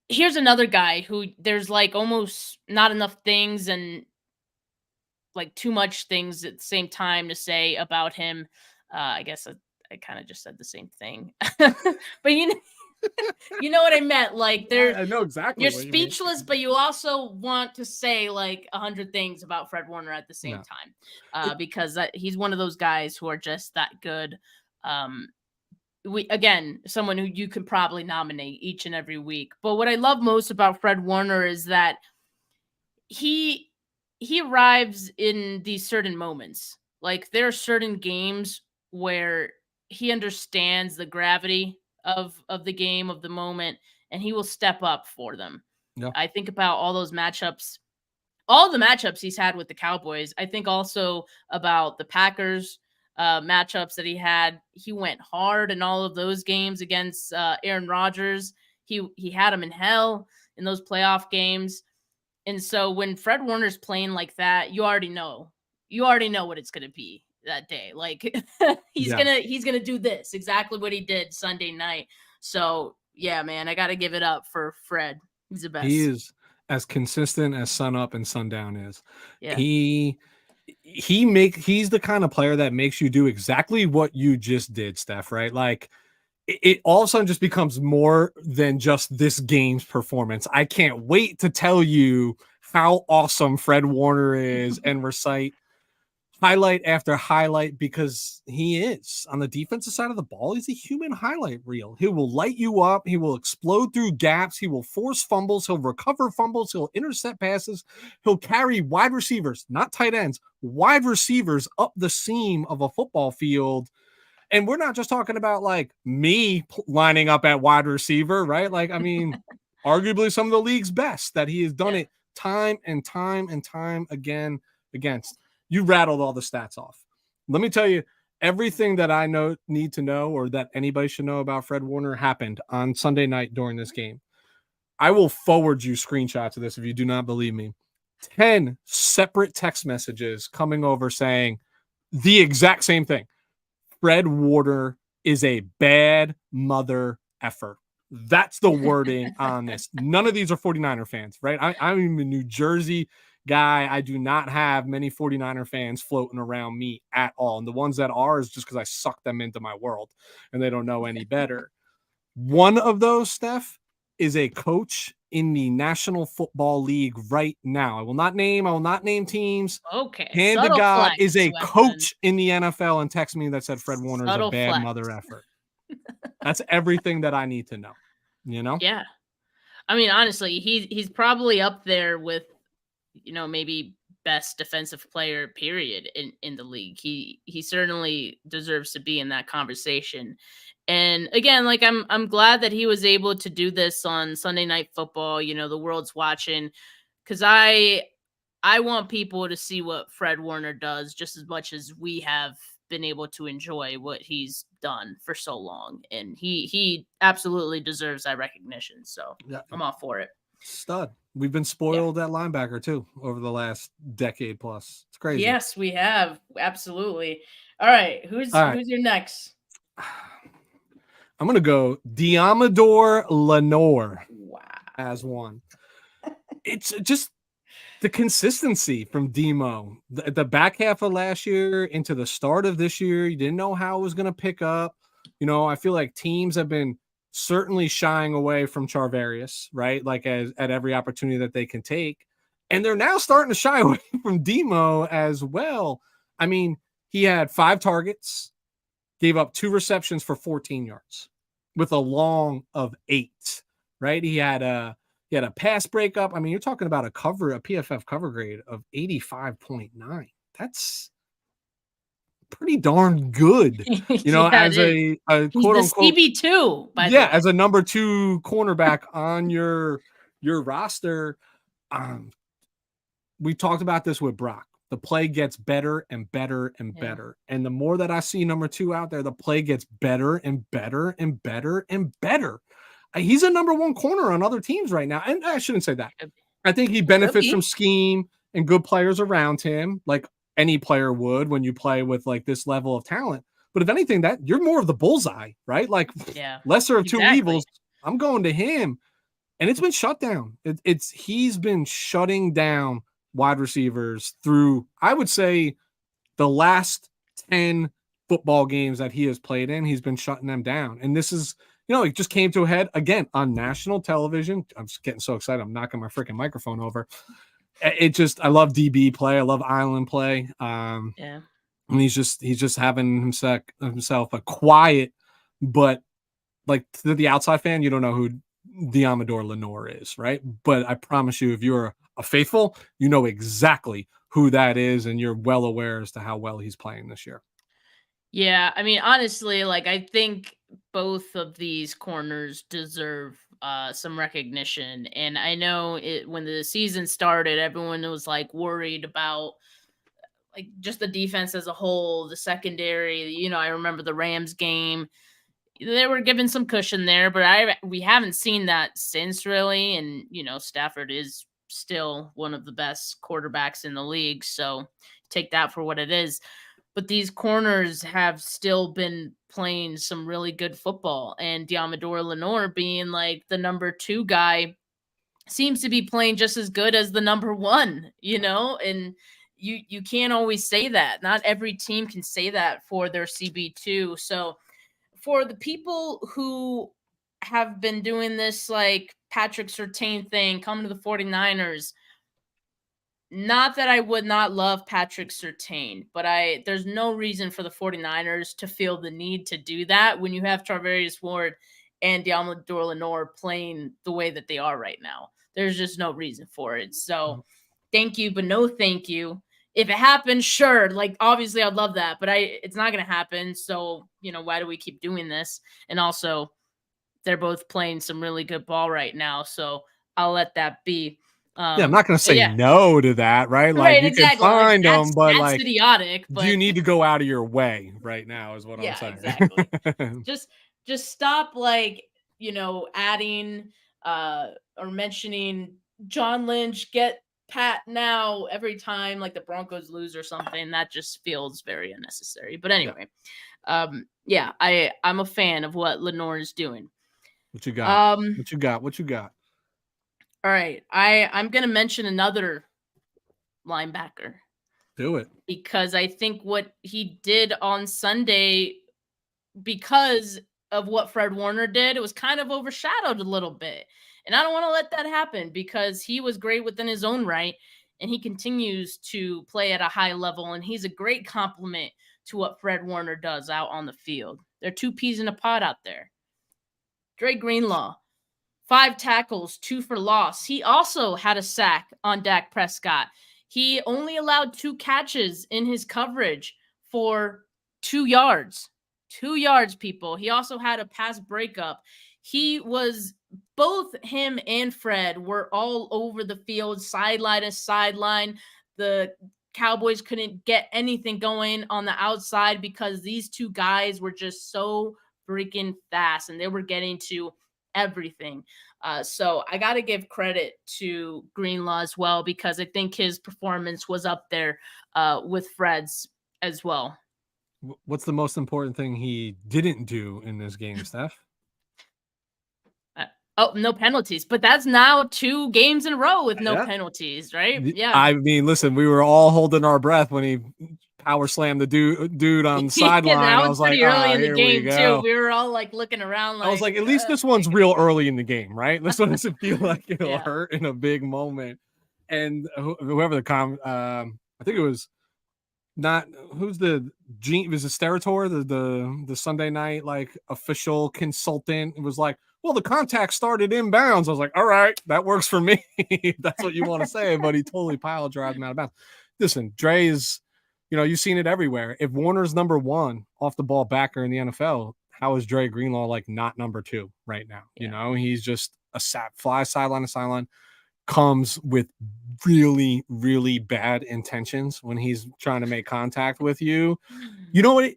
here's another guy who there's like almost not enough things and like too much things at the same time to say about him. I guess I kind of just said the same thing, but you know what I meant. Like
I know exactly
you're
what you mean.
speechless, but you also want to say like 100 things about Fred Warner at the same
No.
time, because he's one of those guys who are just that good. Someone who you could probably nominate each and every week. But what I love most about Fred Warner is that he arrives in these certain moments. Like there are certain games where he understands the gravity of the game, of the moment, and he will step up for them.
Yeah.
I think about all the matchups he's had with the Cowboys. I think also about the Packers matchups that he had. He went hard in all of those games against Aaron Rodgers. He had him in hell in those playoff games. And so when Fred Warner's playing like that, you already know what it's going to be that day. Like he's going to do this, exactly what he did Sunday night. So yeah, man, I got to give it up for Fred. He's the best.
He is as consistent as sun up and sundown is.
Yeah.
He's the kind of player that makes you do exactly what you just did, Steph, right? Like it all of a sudden just becomes more than just this game's performance. I can't wait to tell you how awesome Fred Warner is and recite highlight after highlight, because he is on the defensive side of the ball. He's a human highlight reel. He will light you up. He will explode through gaps. He will force fumbles. He'll recover fumbles. He'll intercept passes. He'll carry wide receivers, not tight ends, wide receivers up the seam of a football field. And we're not just talking about like me lining up at wide receiver, right? Like, I mean, arguably some of the league's best, that he has done it time and time and time again against. You rattled all the stats off. Let me tell you, everything that I need to know, or that anybody should know about Fred Warner, happened on Sunday night during this game. I will forward you screenshots of this if you do not believe me. 10 separate text messages coming over saying the exact same thing. Fred Warner is a bad mother effer. That's the wording on this. None of these are 49er fans, right? I'm a New Jersey guy. I do not have many 49er fans floating around me at all. And the ones that are is just because I suck them into my world and they don't know any better. One of those, Steph, is a coach in the National Football League right now. I will not name teams.
Okay.
Hand to God is a coach in the NFL and text me that said Fred Warner is a bad mother effort. That's everything that I need to know, you know?
Yeah. I mean, honestly, he's probably up there with, maybe best defensive player period in the league. He certainly deserves to be in that conversation. And again, like I'm glad that he was able to do this on Sunday Night Football. The world's watching, because I want people to see what Fred Warner does just as much as we have been able to enjoy what he's done for so long. And he absolutely deserves that recognition. So
Yeah.
I'm all for it.
Stud. We've been spoiled at linebacker too over the last decade plus. It's crazy.
Yes, we have. Absolutely. All right. Who's your next?
I'm gonna go Diamador Lenore.
Wow.
As one. It's just the consistency from Demo. The back half of last year into the start of this year, you didn't know how it was gonna pick up. I feel like teams have been certainly shying away from Charvarius, right? Like at every opportunity that they can take. And they're now starting to shy away from Demo as well. I mean, he had 5 targets, gave up 2 receptions for 14 yards with a long of 8, right? He had a pass breakup. I mean, you're talking about a PFF cover grade of 85.9. That's pretty darn good, as a quote unquote
CB2, by the way.
As a number 2 cornerback on your roster. We talked about this with Brock. The play gets better and better and better. And the more that I see number 2 out there, the play gets better and better and better and better. He's a number 1 corner on other teams right now. And I shouldn't say that. I think he benefits from scheme and good players around him, like any player would when you play with like this level of talent. But if anything, that you're more of the bullseye, right? Like lesser of 2 evils. I'm going to him. And it's been shut down. He's been shutting down wide receivers through, I would say, the last 10 football games that he has played in. He's been shutting them down. And this is, it just came to a head again on national television. I'm just getting so excited. I'm knocking my freaking microphone over. I love DB play. I love Island play. And he's just having himself a quiet, but like to the outside fan, you don't know who Diamador Lenore is, right? But I promise you, if you're a faithful, you know exactly who that is, and you're well aware as to how well he's playing this year.
Yeah, I mean, honestly, like I think both of these corners deserve some recognition. And I know when the season started, everyone was like worried about like just the defense as a whole, the secondary. I remember the Rams game. They were given some cushion there, but we haven't seen that since really. And, Stafford is still one of the best quarterbacks in the league. So take that for what it is. But these corners have still been playing some really good football. And Diamador Lenore being like the number 2 guy seems to be playing just as good as the number 1, and you can't always say that. Not every team can say that for their CB2. So for the people who have been doing this like Patrick Surtain thing, coming to the 49ers, not that I would not love Patrick Surtain, but there's no reason for the 49ers to feel the need to do that when you have Charvarius Ward and Diamador Lenore playing the way that they are right now. There's just no reason for it. So thank you, but no thank you. If it happens, sure. Like, obviously, I'd love that, but it's not going to happen. So, why do we keep doing this? And also, they're both playing some really good ball right now. So I'll let that be.
I'm not going to say no to that, right? Like, you can find them, but
that's
like,
idiotic. But
you need to go out of your way right now is what I'm saying.
Exactly. just stop, like, adding or mentioning John Lynch, get Pat now every time like the Broncos lose or something. That just feels very unnecessary. But anyway, I'm a fan of what Lenore is doing.
What you got? What you got?
All right. I'm gonna mention another linebacker.
Do it.
Because I think what he did on Sunday, because of what Fred Warner did, it was kind of overshadowed a little bit. And I don't want to let that happen because he was great within his own right. And he continues to play at a high level. And he's a great compliment to what Fred Warner does out on the field. They're 2 peas in a pod out there. Dre Greenlaw, 5 tackles, 2 for loss. He also had a sack on Dak Prescott. He only allowed 2 catches in his coverage for 2 yards. 2 yards, people. He also had a pass breakup. Both him and Fred were all over the field, sideline to sideline. The Cowboys couldn't get anything going on the outside because these 2 guys were just so freaking fast and they were getting to everything. So I got to give credit to Greenlaw as well, because I think his performance was up there with Fred's as well.
What's the most important thing he didn't do in this game, Steph?
No penalties, but that's now 2 games in a row with no penalties, right? Yeah.
I mean, listen, we were all holding our breath when he power slammed the dude on the sideline.
I
was like,
early in the
here
game
we go.
too. We were all like looking around.
I was like, at least this one's real early in the game, right? This one doesn't feel like it'll hurt in a big moment. And whoever I think it was not who's the Gene was a Sterator, the Sunday night like official consultant. It was like, well, the contact started inbounds. I was like, all right, that works for me. That's what you want to say, but he totally pile drives him out of bounds. Listen, Dre is, you've seen it everywhere. If Warner's number 1 off the ball backer in the NFL, how is Dre Greenlaw like not number 2 right now? He's just a fly sideline to sideline, comes with really, really bad intentions when he's trying to make contact with you. You know what?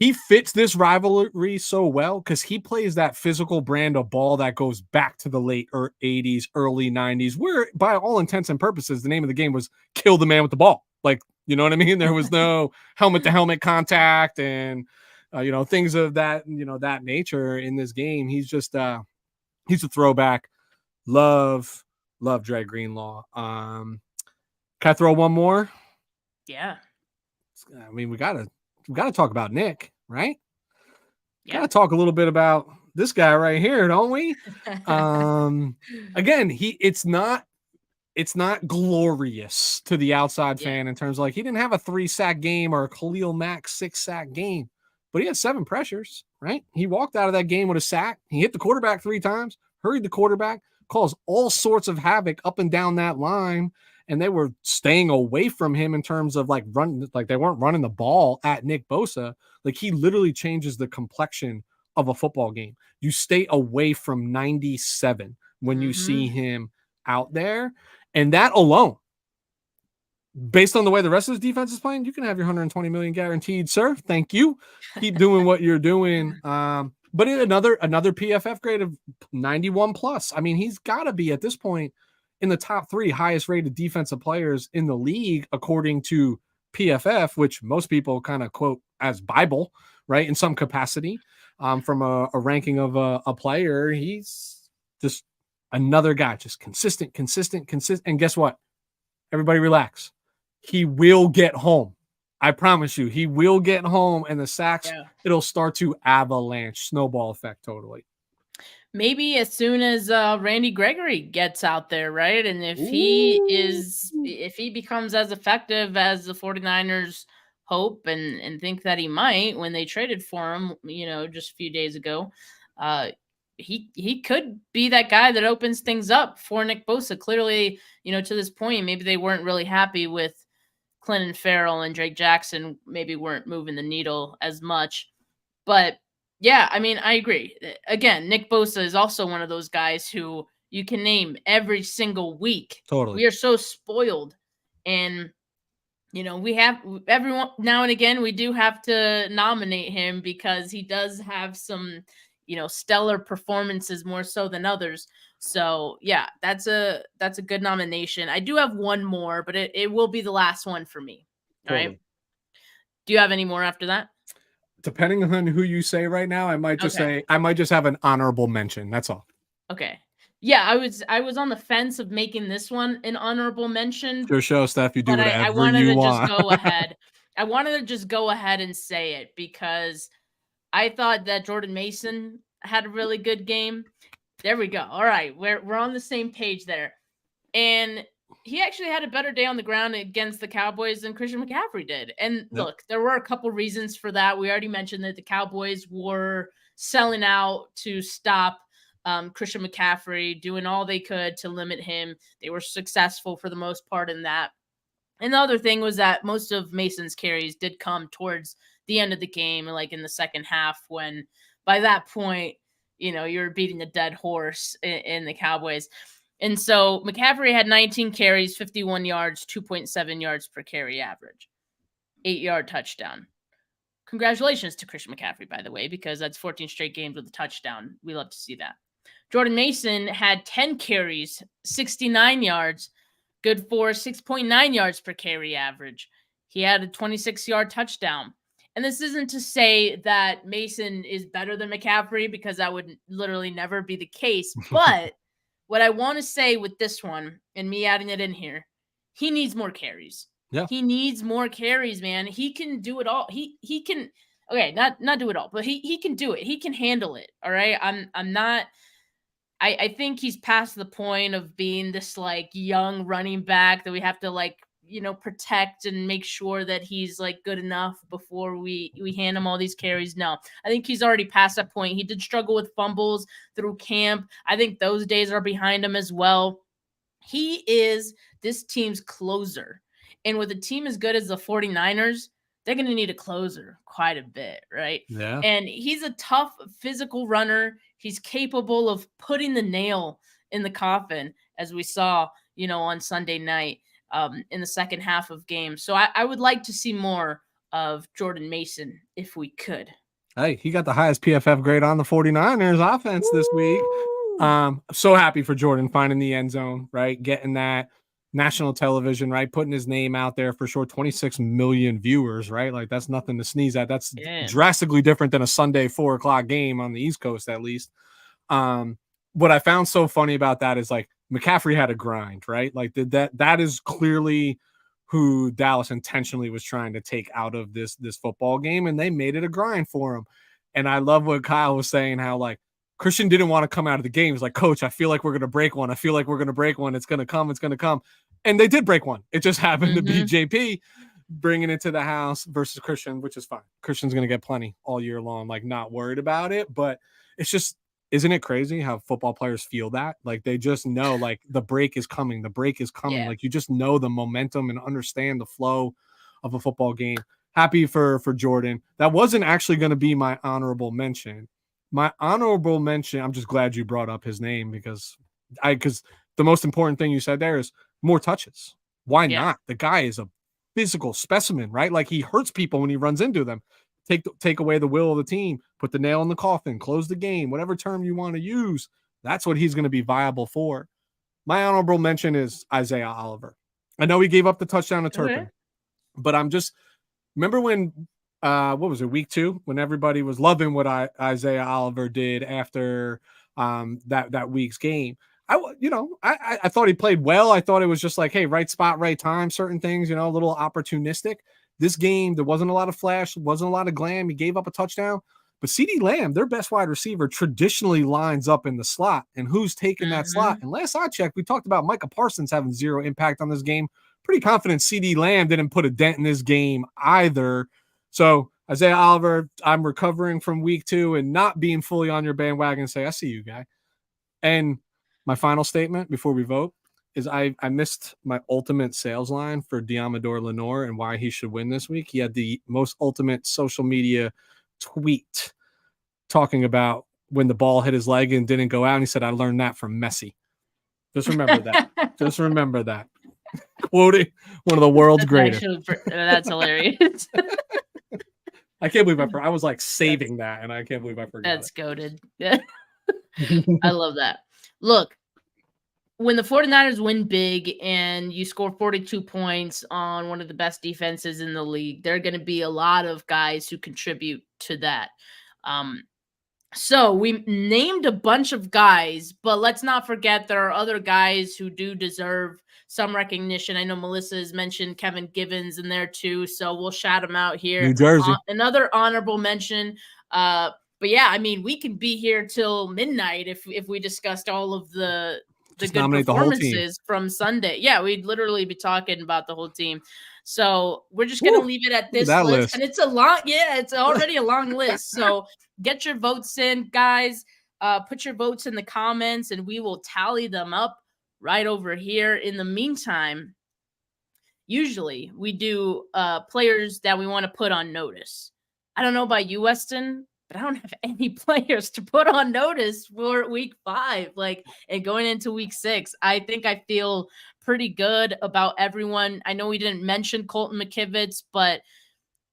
He fits this rivalry so well because he plays that physical brand of ball that goes back to the late 80s, early 90s, where by all intents and purposes, the name of the game was kill the man with the ball. Like, you know what I mean? There was no helmet to helmet contact and, things of that, that nature in this game. He's just, he's a throwback. Love Dre Greenlaw. Can I throw one more?
Yeah.
I mean, we gotta talk about Nick, right?
Yeah.
Gotta talk a little bit about this guy right here, don't we? Again, it's not glorious to the outside fan in terms of like he didn't have a 3-sack game or a Khalil Mack 6-sack game, but he had 7 pressures, right? He walked out of that game with a sack. He hit the quarterback 3 times, hurried the quarterback, caused all sorts of havoc up and down that line. And they were staying away from him in terms of like running, like they weren't running the ball at Nick Bosa. Like he literally changes the complexion of a football game. You stay away from 97 when you see him out there. And that alone, based on the way the rest of his defense is playing, you can have your 120 million guaranteed, sir. Thank you. Keep doing what you're doing. But in another PFF grade of 91 plus. I mean, he's got to be at this point in the top 3 highest rated defensive players in the league, according to PFF, which most people kind of quote as Bible, right? In some capacity, from a ranking of a player. He's just another guy, just consistent. And guess what? Everybody relax. He will get home. I promise you, he will get home, and the sacks, it'll start to avalanche, snowball effect totally.
Maybe as soon as Randy Gregory gets out there, right? And if he becomes as effective as the 49ers hope and think that he might when they traded for him, just a few days ago, he could be that guy that opens things up for Nick Bosa. Clearly, to this point, maybe they weren't really happy with Clinton Farrell and Drake Jackson, maybe weren't moving the needle as much. But yeah, I mean, I agree. Again, Nick Bosa is also one of those guys who you can name every single week.
Totally.
We are so spoiled. And, we have everyone now and again, we do have to nominate him because he does have some, stellar performances more so than others. So yeah, that's a good nomination. I do have one more, but it will be the last one for me. Totally. All right. Do you have any more after that?
Depending on who you say right now, I might just say I might just have an honorable mention. That's all.
Okay. Yeah, I was on the fence of making this one an honorable mention.
Your show, Steph. You do whatever
I wanted
you
to
want.
Just go ahead. I wanted to just go ahead and say it because I thought that Jordan Mason had a really good game. There we go. All right, we're on the same page there. And he actually had a better day on the ground against the Cowboys than Christian McCaffrey did. And look, there were a couple reasons for that. We already mentioned that the Cowboys were selling out to stop Christian McCaffrey doing all they could to limit him. They were successful for the most part in that. And the other thing was that most of Mason's carries did come towards the end of the game, like in the second half, when by that point, you're beating a dead horse in the Cowboys. And so McCaffrey had 19 carries, 51 yards, 2.7 yards per carry average, 8-yard touchdown. Congratulations to Christian McCaffrey, by the way, because that's 14 straight games with a touchdown. We love to see that. Jordan Mason had 10 carries, 69 yards, good for 6.9 yards per carry average. He had a 26-yard touchdown. And this isn't to say that Mason is better than McCaffrey, because that would literally never be the case. But what I want to say with this one, and me adding it in here, he needs more carries.
Yeah.
He needs more carries, man. He can do it all. He can, okay, not do it all, but he can do it. He can handle it. All right. I'm not, I think he's past the point of being this like young running back that we have to like, protect and make sure that he's like good enough before we hand him all these carries. No, I think he's already past that point. He did struggle with fumbles through camp. I think those days are behind him as well. He is this team's closer. And with a team as good as the 49ers, they're going to need a closer quite a bit, right?
Yeah.
And he's a tough physical runner. He's capable of putting the nail in the coffin, as we saw, on Sunday night in the second half of games. So I would like to see more of Jordan Mason if we could.
Hey, he got the highest PFF grade on the 49ers offense this week. So happy for Jordan finding the end zone, right? Getting that national television, right? Putting his name out there for sure. 26 million viewers, right? Like that's nothing to sneeze at. That's drastically different than a Sunday 4:00 game on the East Coast, at least. What I found so funny about that is like McCaffrey had a grind, right? Like that is clearly who Dallas intentionally was trying to take out of this football game, and they made it a grind for him. And I love what Kyle was saying, how like Christian didn't want to come out of the game. He's like, Coach, I feel like we're going to break one. I feel like we're going to break one. It's going to come. It's going to come. And they did break one. It just happened to be JP bringing it to the house versus Christian, which is fine. Christian's going to get plenty all year long, like not worried about it. But it's just, isn't it crazy how football players feel that? Like they just know like the break is coming. The break is coming.
Yeah.
Like you just know the momentum and understand the flow of a football game. Happy for Jordan. That wasn't actually going to be my honorable mention. My honorable mention, I'm just glad you brought up his name because the most important thing you said there is more touches. Why not? The guy is a physical specimen, right? Like he hurts people when he runs into them. Take away the will of the team, put the nail in the coffin, close the game, whatever term you want to use. That's what he's going to be viable for. My honorable mention is Isaiah Oliver. I know he gave up the touchdown to Turpin, but I'm just remember when what was it, week 2, when everybody was loving what Isaiah Oliver did after that week's game. I thought he played well. I thought it was just like, hey, right spot, right time, certain things, a little opportunistic. This game, there wasn't a lot of flash, wasn't a lot of glam. He gave up a touchdown. But CeeDee Lamb, their best wide receiver, traditionally lines up in the slot. And who's taking that slot? And last I checked, we talked about Micah Parsons having zero impact on this game. Pretty confident CeeDee Lamb didn't put a dent in this game either. So Isaiah Oliver, I'm recovering from week 2 and not being fully on your bandwagon and say, I see you, guy. And my final statement before we vote is I missed my ultimate sales line for Diamador Lenore and why he should win this week. He had the most ultimate social media tweet talking about when the ball hit his leg and didn't go out. And he said, I learned that from Messi. Just remember that. Just remember that. Quoting one of the world's greatest.
That's hilarious.
I can't believe I was like saving that, and I can't believe I forgot.
That's goated. I love that. Look, when the 49ers win big and you score 42 points on one of the best defenses in the league, there are going to be a lot of guys who contribute to that. So we named a bunch of guys, but let's not forget there are other guys who do deserve some recognition. I know Melissa has mentioned Kevin Givens in there too, so we'll shout him out here.
New Jersey.
Another honorable mention. But yeah, I mean, we can be here till midnight if we discussed all of the good performances from Sunday. Yeah, we'd literally be talking about the whole team. So we're just going to leave it at this list. And it's a long, it's already a long list. So get your votes in, guys. Put your votes in the comments and we will tally them up right over here. In the meantime, usually we do players that we want to put on notice. I don't know about you, Weston, but I don't have any players to put on notice for week 5, and going into week 6. I think I feel pretty good about everyone. I know we didn't mention Colton McKivitz, but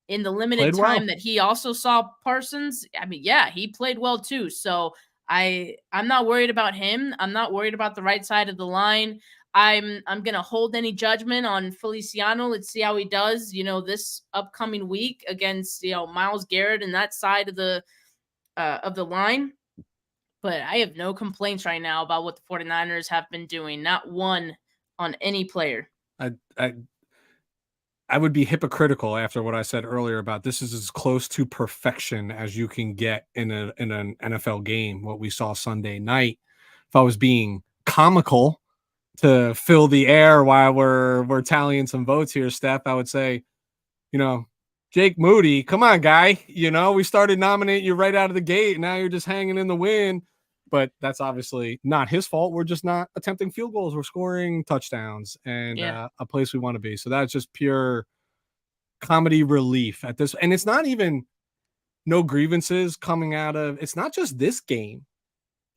in the limited time that he also saw Parsons, I mean, yeah, he played well too. So I'm not worried about him. I'm not worried about the right side of the line. I'm gonna hold any judgment on Feliciano. Let's see how he does, this upcoming week against Myles Garrett and that side of the line. But I have no complaints right now about what the 49ers have been doing. Not one on any player.
I would be hypocritical after what I said earlier about this is as close to perfection as you can get in an NFL game, what we saw Sunday night. If I was being comical to fill the air while we're tallying some votes here, Steph, I would say, Jake Moody, come on, guy. We started nominating you right out of the gate. Now you're just hanging in the wind. But that's obviously not his fault. We're just not attempting field goals. We're scoring touchdowns and a place we want to be. So that's just pure comedy relief at this. And it's not even no grievances coming out of. It's not just this game.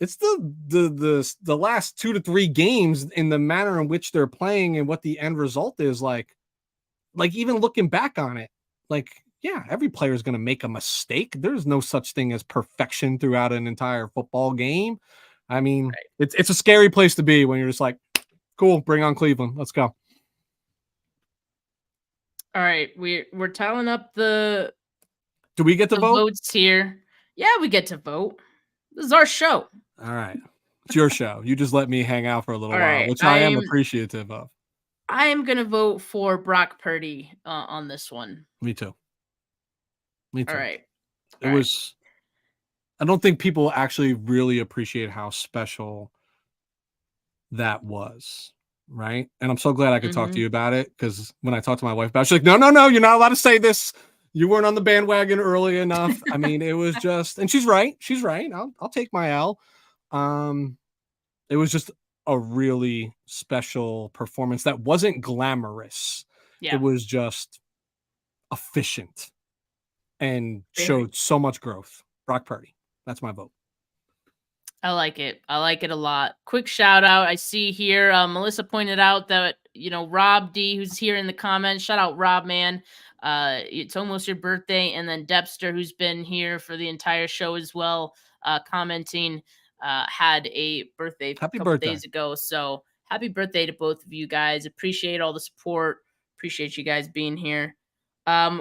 It's the last 2 to 3 games in the manner in which they're playing and what the end result is like even looking back on it, yeah, every player is going to make a mistake. There's no such thing as perfection throughout an entire football game. I mean, it's a scary place to be when you're just like, cool, bring on Cleveland. Let's go.
All right. We're tallying up the
Do we get to vote?
Votes here. Yeah, we get to vote. This is our show.
All right. It's your show. You just let me hang out for a little while,
right.
which I am appreciative of.
I am going to vote for Brock Purdy on this one.
Me too.
All right.
I don't think people actually really appreciate how special that was. Right. And I'm so glad I could talk to you about it, because when I talked to my wife about it, she's like, no, you're not allowed to say this. You weren't on the bandwagon early enough. I mean, it was just, and she's right. I'll take my L. It was just a really special performance that wasn't glamorous.
Yeah.
It was just efficient and showed so much growth. Brock Purdy. That's my vote.
I like it. I like it a lot. Quick shout out. I see here, Melissa pointed out that, Rob D, who's here in the comments. Shout out, Rob, man. It's almost your birthday. And then Debster, who's been here for the entire show as well, commenting, had a birthday a couple days ago. So happy birthday to both of you guys. Appreciate all the support. Appreciate you guys being here.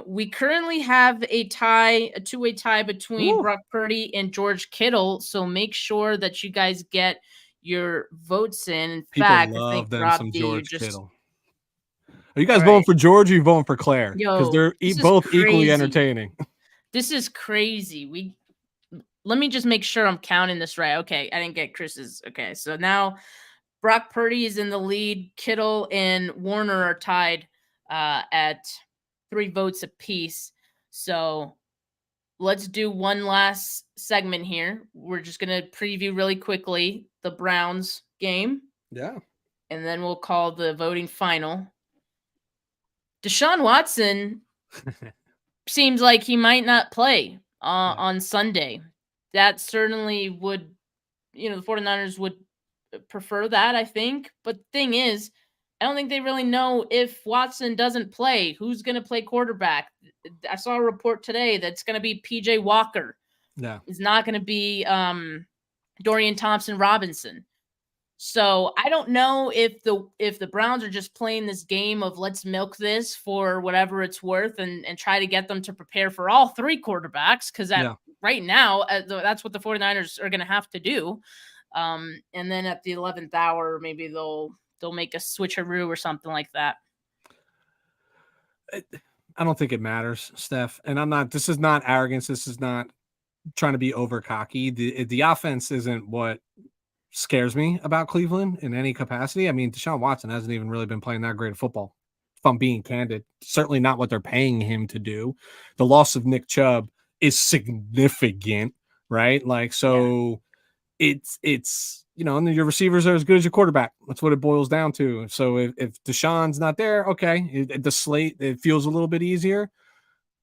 We currently have a two-way tie between Brock Purdy and George Kittle. So make sure that you guys get your votes in. In fact, I think Rob D,
George Kittle. Are you guys voting for George or are you voting for Claire? Because they're both equally entertaining.
This is crazy. Let me just make sure I'm counting this right. Okay, I didn't get Chris's. Okay, so now Brock Purdy is in the lead. Kittle and Warner are tied at 3 votes apiece. So let's do one last segment here. We're just going to preview really quickly the Browns game.
Yeah.
And then we'll call the voting final. Deshaun Watson seems like he might not play on Sunday. That certainly would, the 49ers would prefer that, I think. But the thing is, I don't think they really know if Watson doesn't play, who's going to play quarterback. I saw a report today that's going to be PJ Walker.
Yeah.
It's not going to be Dorian Thompson-Robinson. So I don't know if the Browns are just playing this game of let's milk this for whatever it's worth and try to get them to prepare for all 3 quarterbacks, because right now that's what the 49ers are going to have to do. And then at the 11th hour, maybe they'll make a switcheroo or something like that.
I don't think it matters, Steph. And this is not arrogance. This is not trying to be over cocky. The offense isn't what scares me about Cleveland in any capacity. I mean, Deshaun Watson hasn't even really been playing that great of football, if I'm being candid. Certainly not what they're paying him to do. The loss of Nick Chubb is significant, right? it's and your receivers are as good as your quarterback. That's what it boils down to. So if Deshaun's not there, okay, the slate, it feels a little bit easier.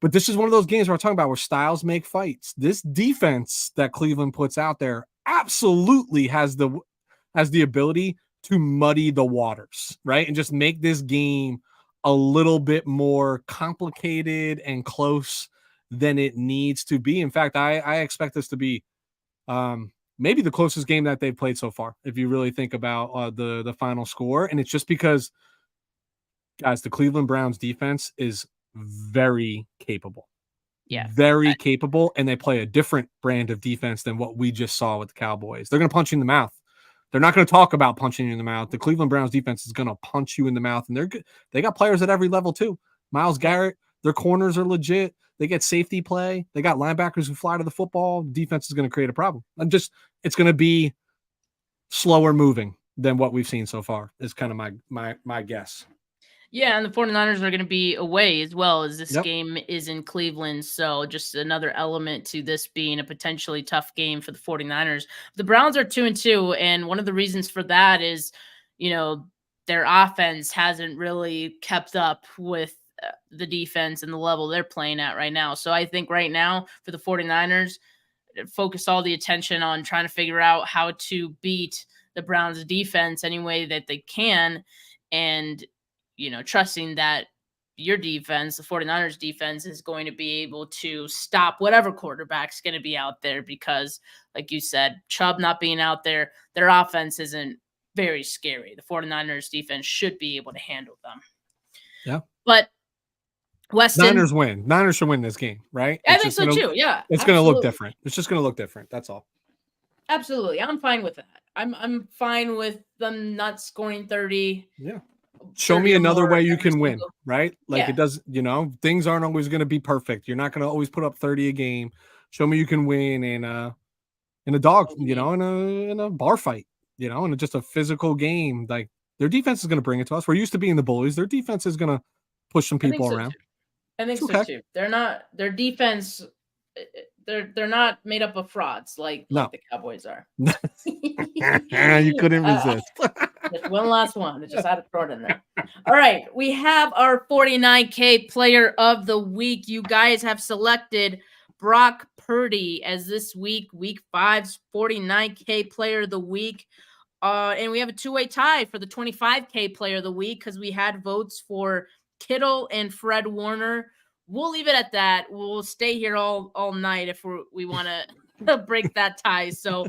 But this is one of those games we're talking about where styles make fights. This defense that Cleveland puts out there absolutely has the ability to muddy the waters, right? And just make this game a little bit more complicated and close than it needs to be. In fact, I expect this to be maybe the closest game that they've played so far, if you really think about the final score. And it's just because, guys, the Cleveland Browns defense is very capable.
Yeah.
Very capable, and they play a different brand of defense than what we just saw with the Cowboys. They're going to punch you in the mouth. They're not going to talk about punching you in the mouth. The Cleveland Browns defense is going to punch you in the mouth, and they're good. They got players at every level too. Myles Garrett, their corners are legit. They get safety play. They got linebackers who fly to the football. Defense is going to create a problem. It's going to be slower moving than what we've seen so far. Is kind of my guess.
Yeah, and the 49ers are going to be away as well, as this game is in Cleveland. So just another element to this being a potentially tough game for the 49ers. The Browns are 2-2, and one of the reasons for that is, their offense hasn't really kept up with the defense and the level they're playing at right now. So I think right now for the 49ers, focus all the attention on trying to figure out how to beat the Browns defense any way that they can, and trusting that your defense, the 49ers defense, is going to be able to stop whatever quarterback's going to be out there, because like you said, Chubb not being out there, their offense isn't very scary. The 49ers defense should be able to handle them.
Yeah.
But Weston,
Niners win. Niners should win this game, right?
I think so too. Yeah.
It's going to look different. It's just going to look different. That's all.
Absolutely. I'm fine with that. I'm fine with them not scoring 30.
Yeah. Show me another way you can win, right? Like it does, things aren't always going to be perfect. You're not going to always put up 30 a game. Show me you can win in a dog, in a bar fight, in just a physical game. Like their defense is going to bring it to us. We're used to being the bullies. Their defense is going to push some people around.
I think so too. They're not, their defense, they're not made up of frauds like the Cowboys are.
You couldn't resist.
Just one last one. I just had to throw it in there. All right. We have our 49K player of the week. You guys have selected Brock Purdy as this week 5's 49K player of the week. And we have a two-way tie for the 25K player of the week because we had votes for Kittle and Fred Warner. We'll leave it at that. We'll stay here all night if we want to break that tie. So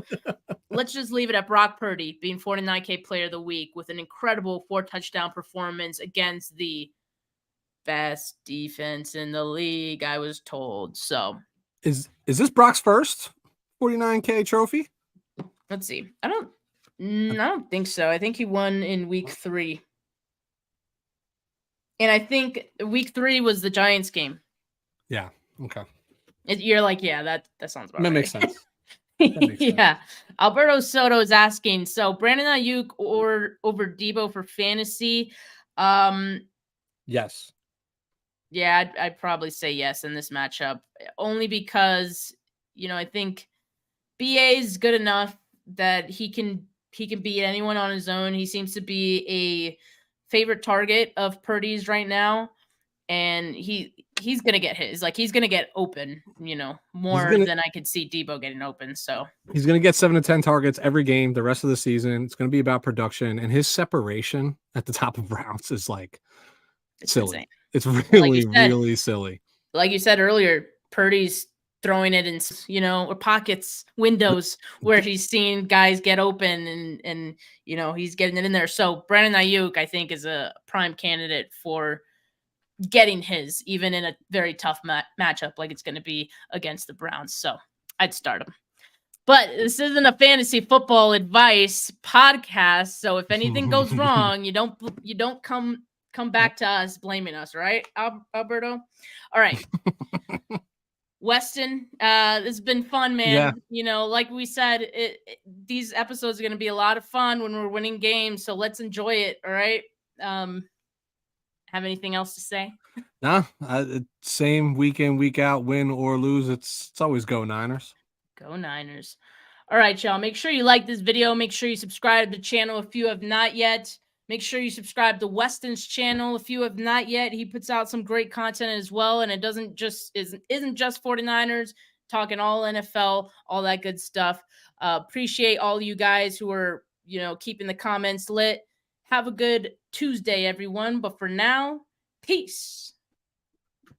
let's just leave it at Brock Purdy being 49K player of the week with an incredible 4-touchdown performance against the best defense in the league, I was told. So
is this Brock's first 49K trophy?
Let's see. I don't think so. I think he won in week 3. And I think week 3 was the Giants game.
Yeah. Okay.
You're like, yeah, that sounds about right.
That makes sense.
Yeah. Alberto Soto is asking, so Brandon Ayuk or over Debo for fantasy?
Yes.
Yeah, I'd probably say yes in this matchup, only because, I think BA is good enough that he can beat anyone on his own. He seems to be a favorite target of Purdy's right now, and he's gonna get his. Like, he's gonna get open, more than I could see Debo getting open. So
he's gonna get 7 to 10 targets every game the rest of the season. It's gonna be about production, and his separation at the top of routes is like silly.
Insane.
It's really, really silly.
Like you said earlier, Purdy's throwing it in, or pockets, windows where he's seeing guys get open and he's getting it in there. So Brandon Ayuk, I think, is a prime candidate for getting his, even in a very tough matchup like it's going to be against the Browns. So I'd start him. But this isn't a fantasy football advice podcast. So if anything goes wrong, you don't come back to us blaming us, right, Alberto? All right. Weston, it's been fun, man.
Yeah.
Like we said, these episodes are going to be a lot of fun when we're winning games. So let's enjoy it. All right. Have anything else to say?
Nah, same week in, week out, win or lose. It's always go Niners.
Go Niners. All right, y'all. Make sure you like this video. Make sure you subscribe to the channel if you have not yet. Make sure you subscribe to Weston's channel if you have not yet. He puts out some great content as well, and it isn't just 49ers, talking all NFL, all that good stuff. Appreciate all you guys who are, keeping the comments lit. Have a good Tuesday, everyone. But for now, peace.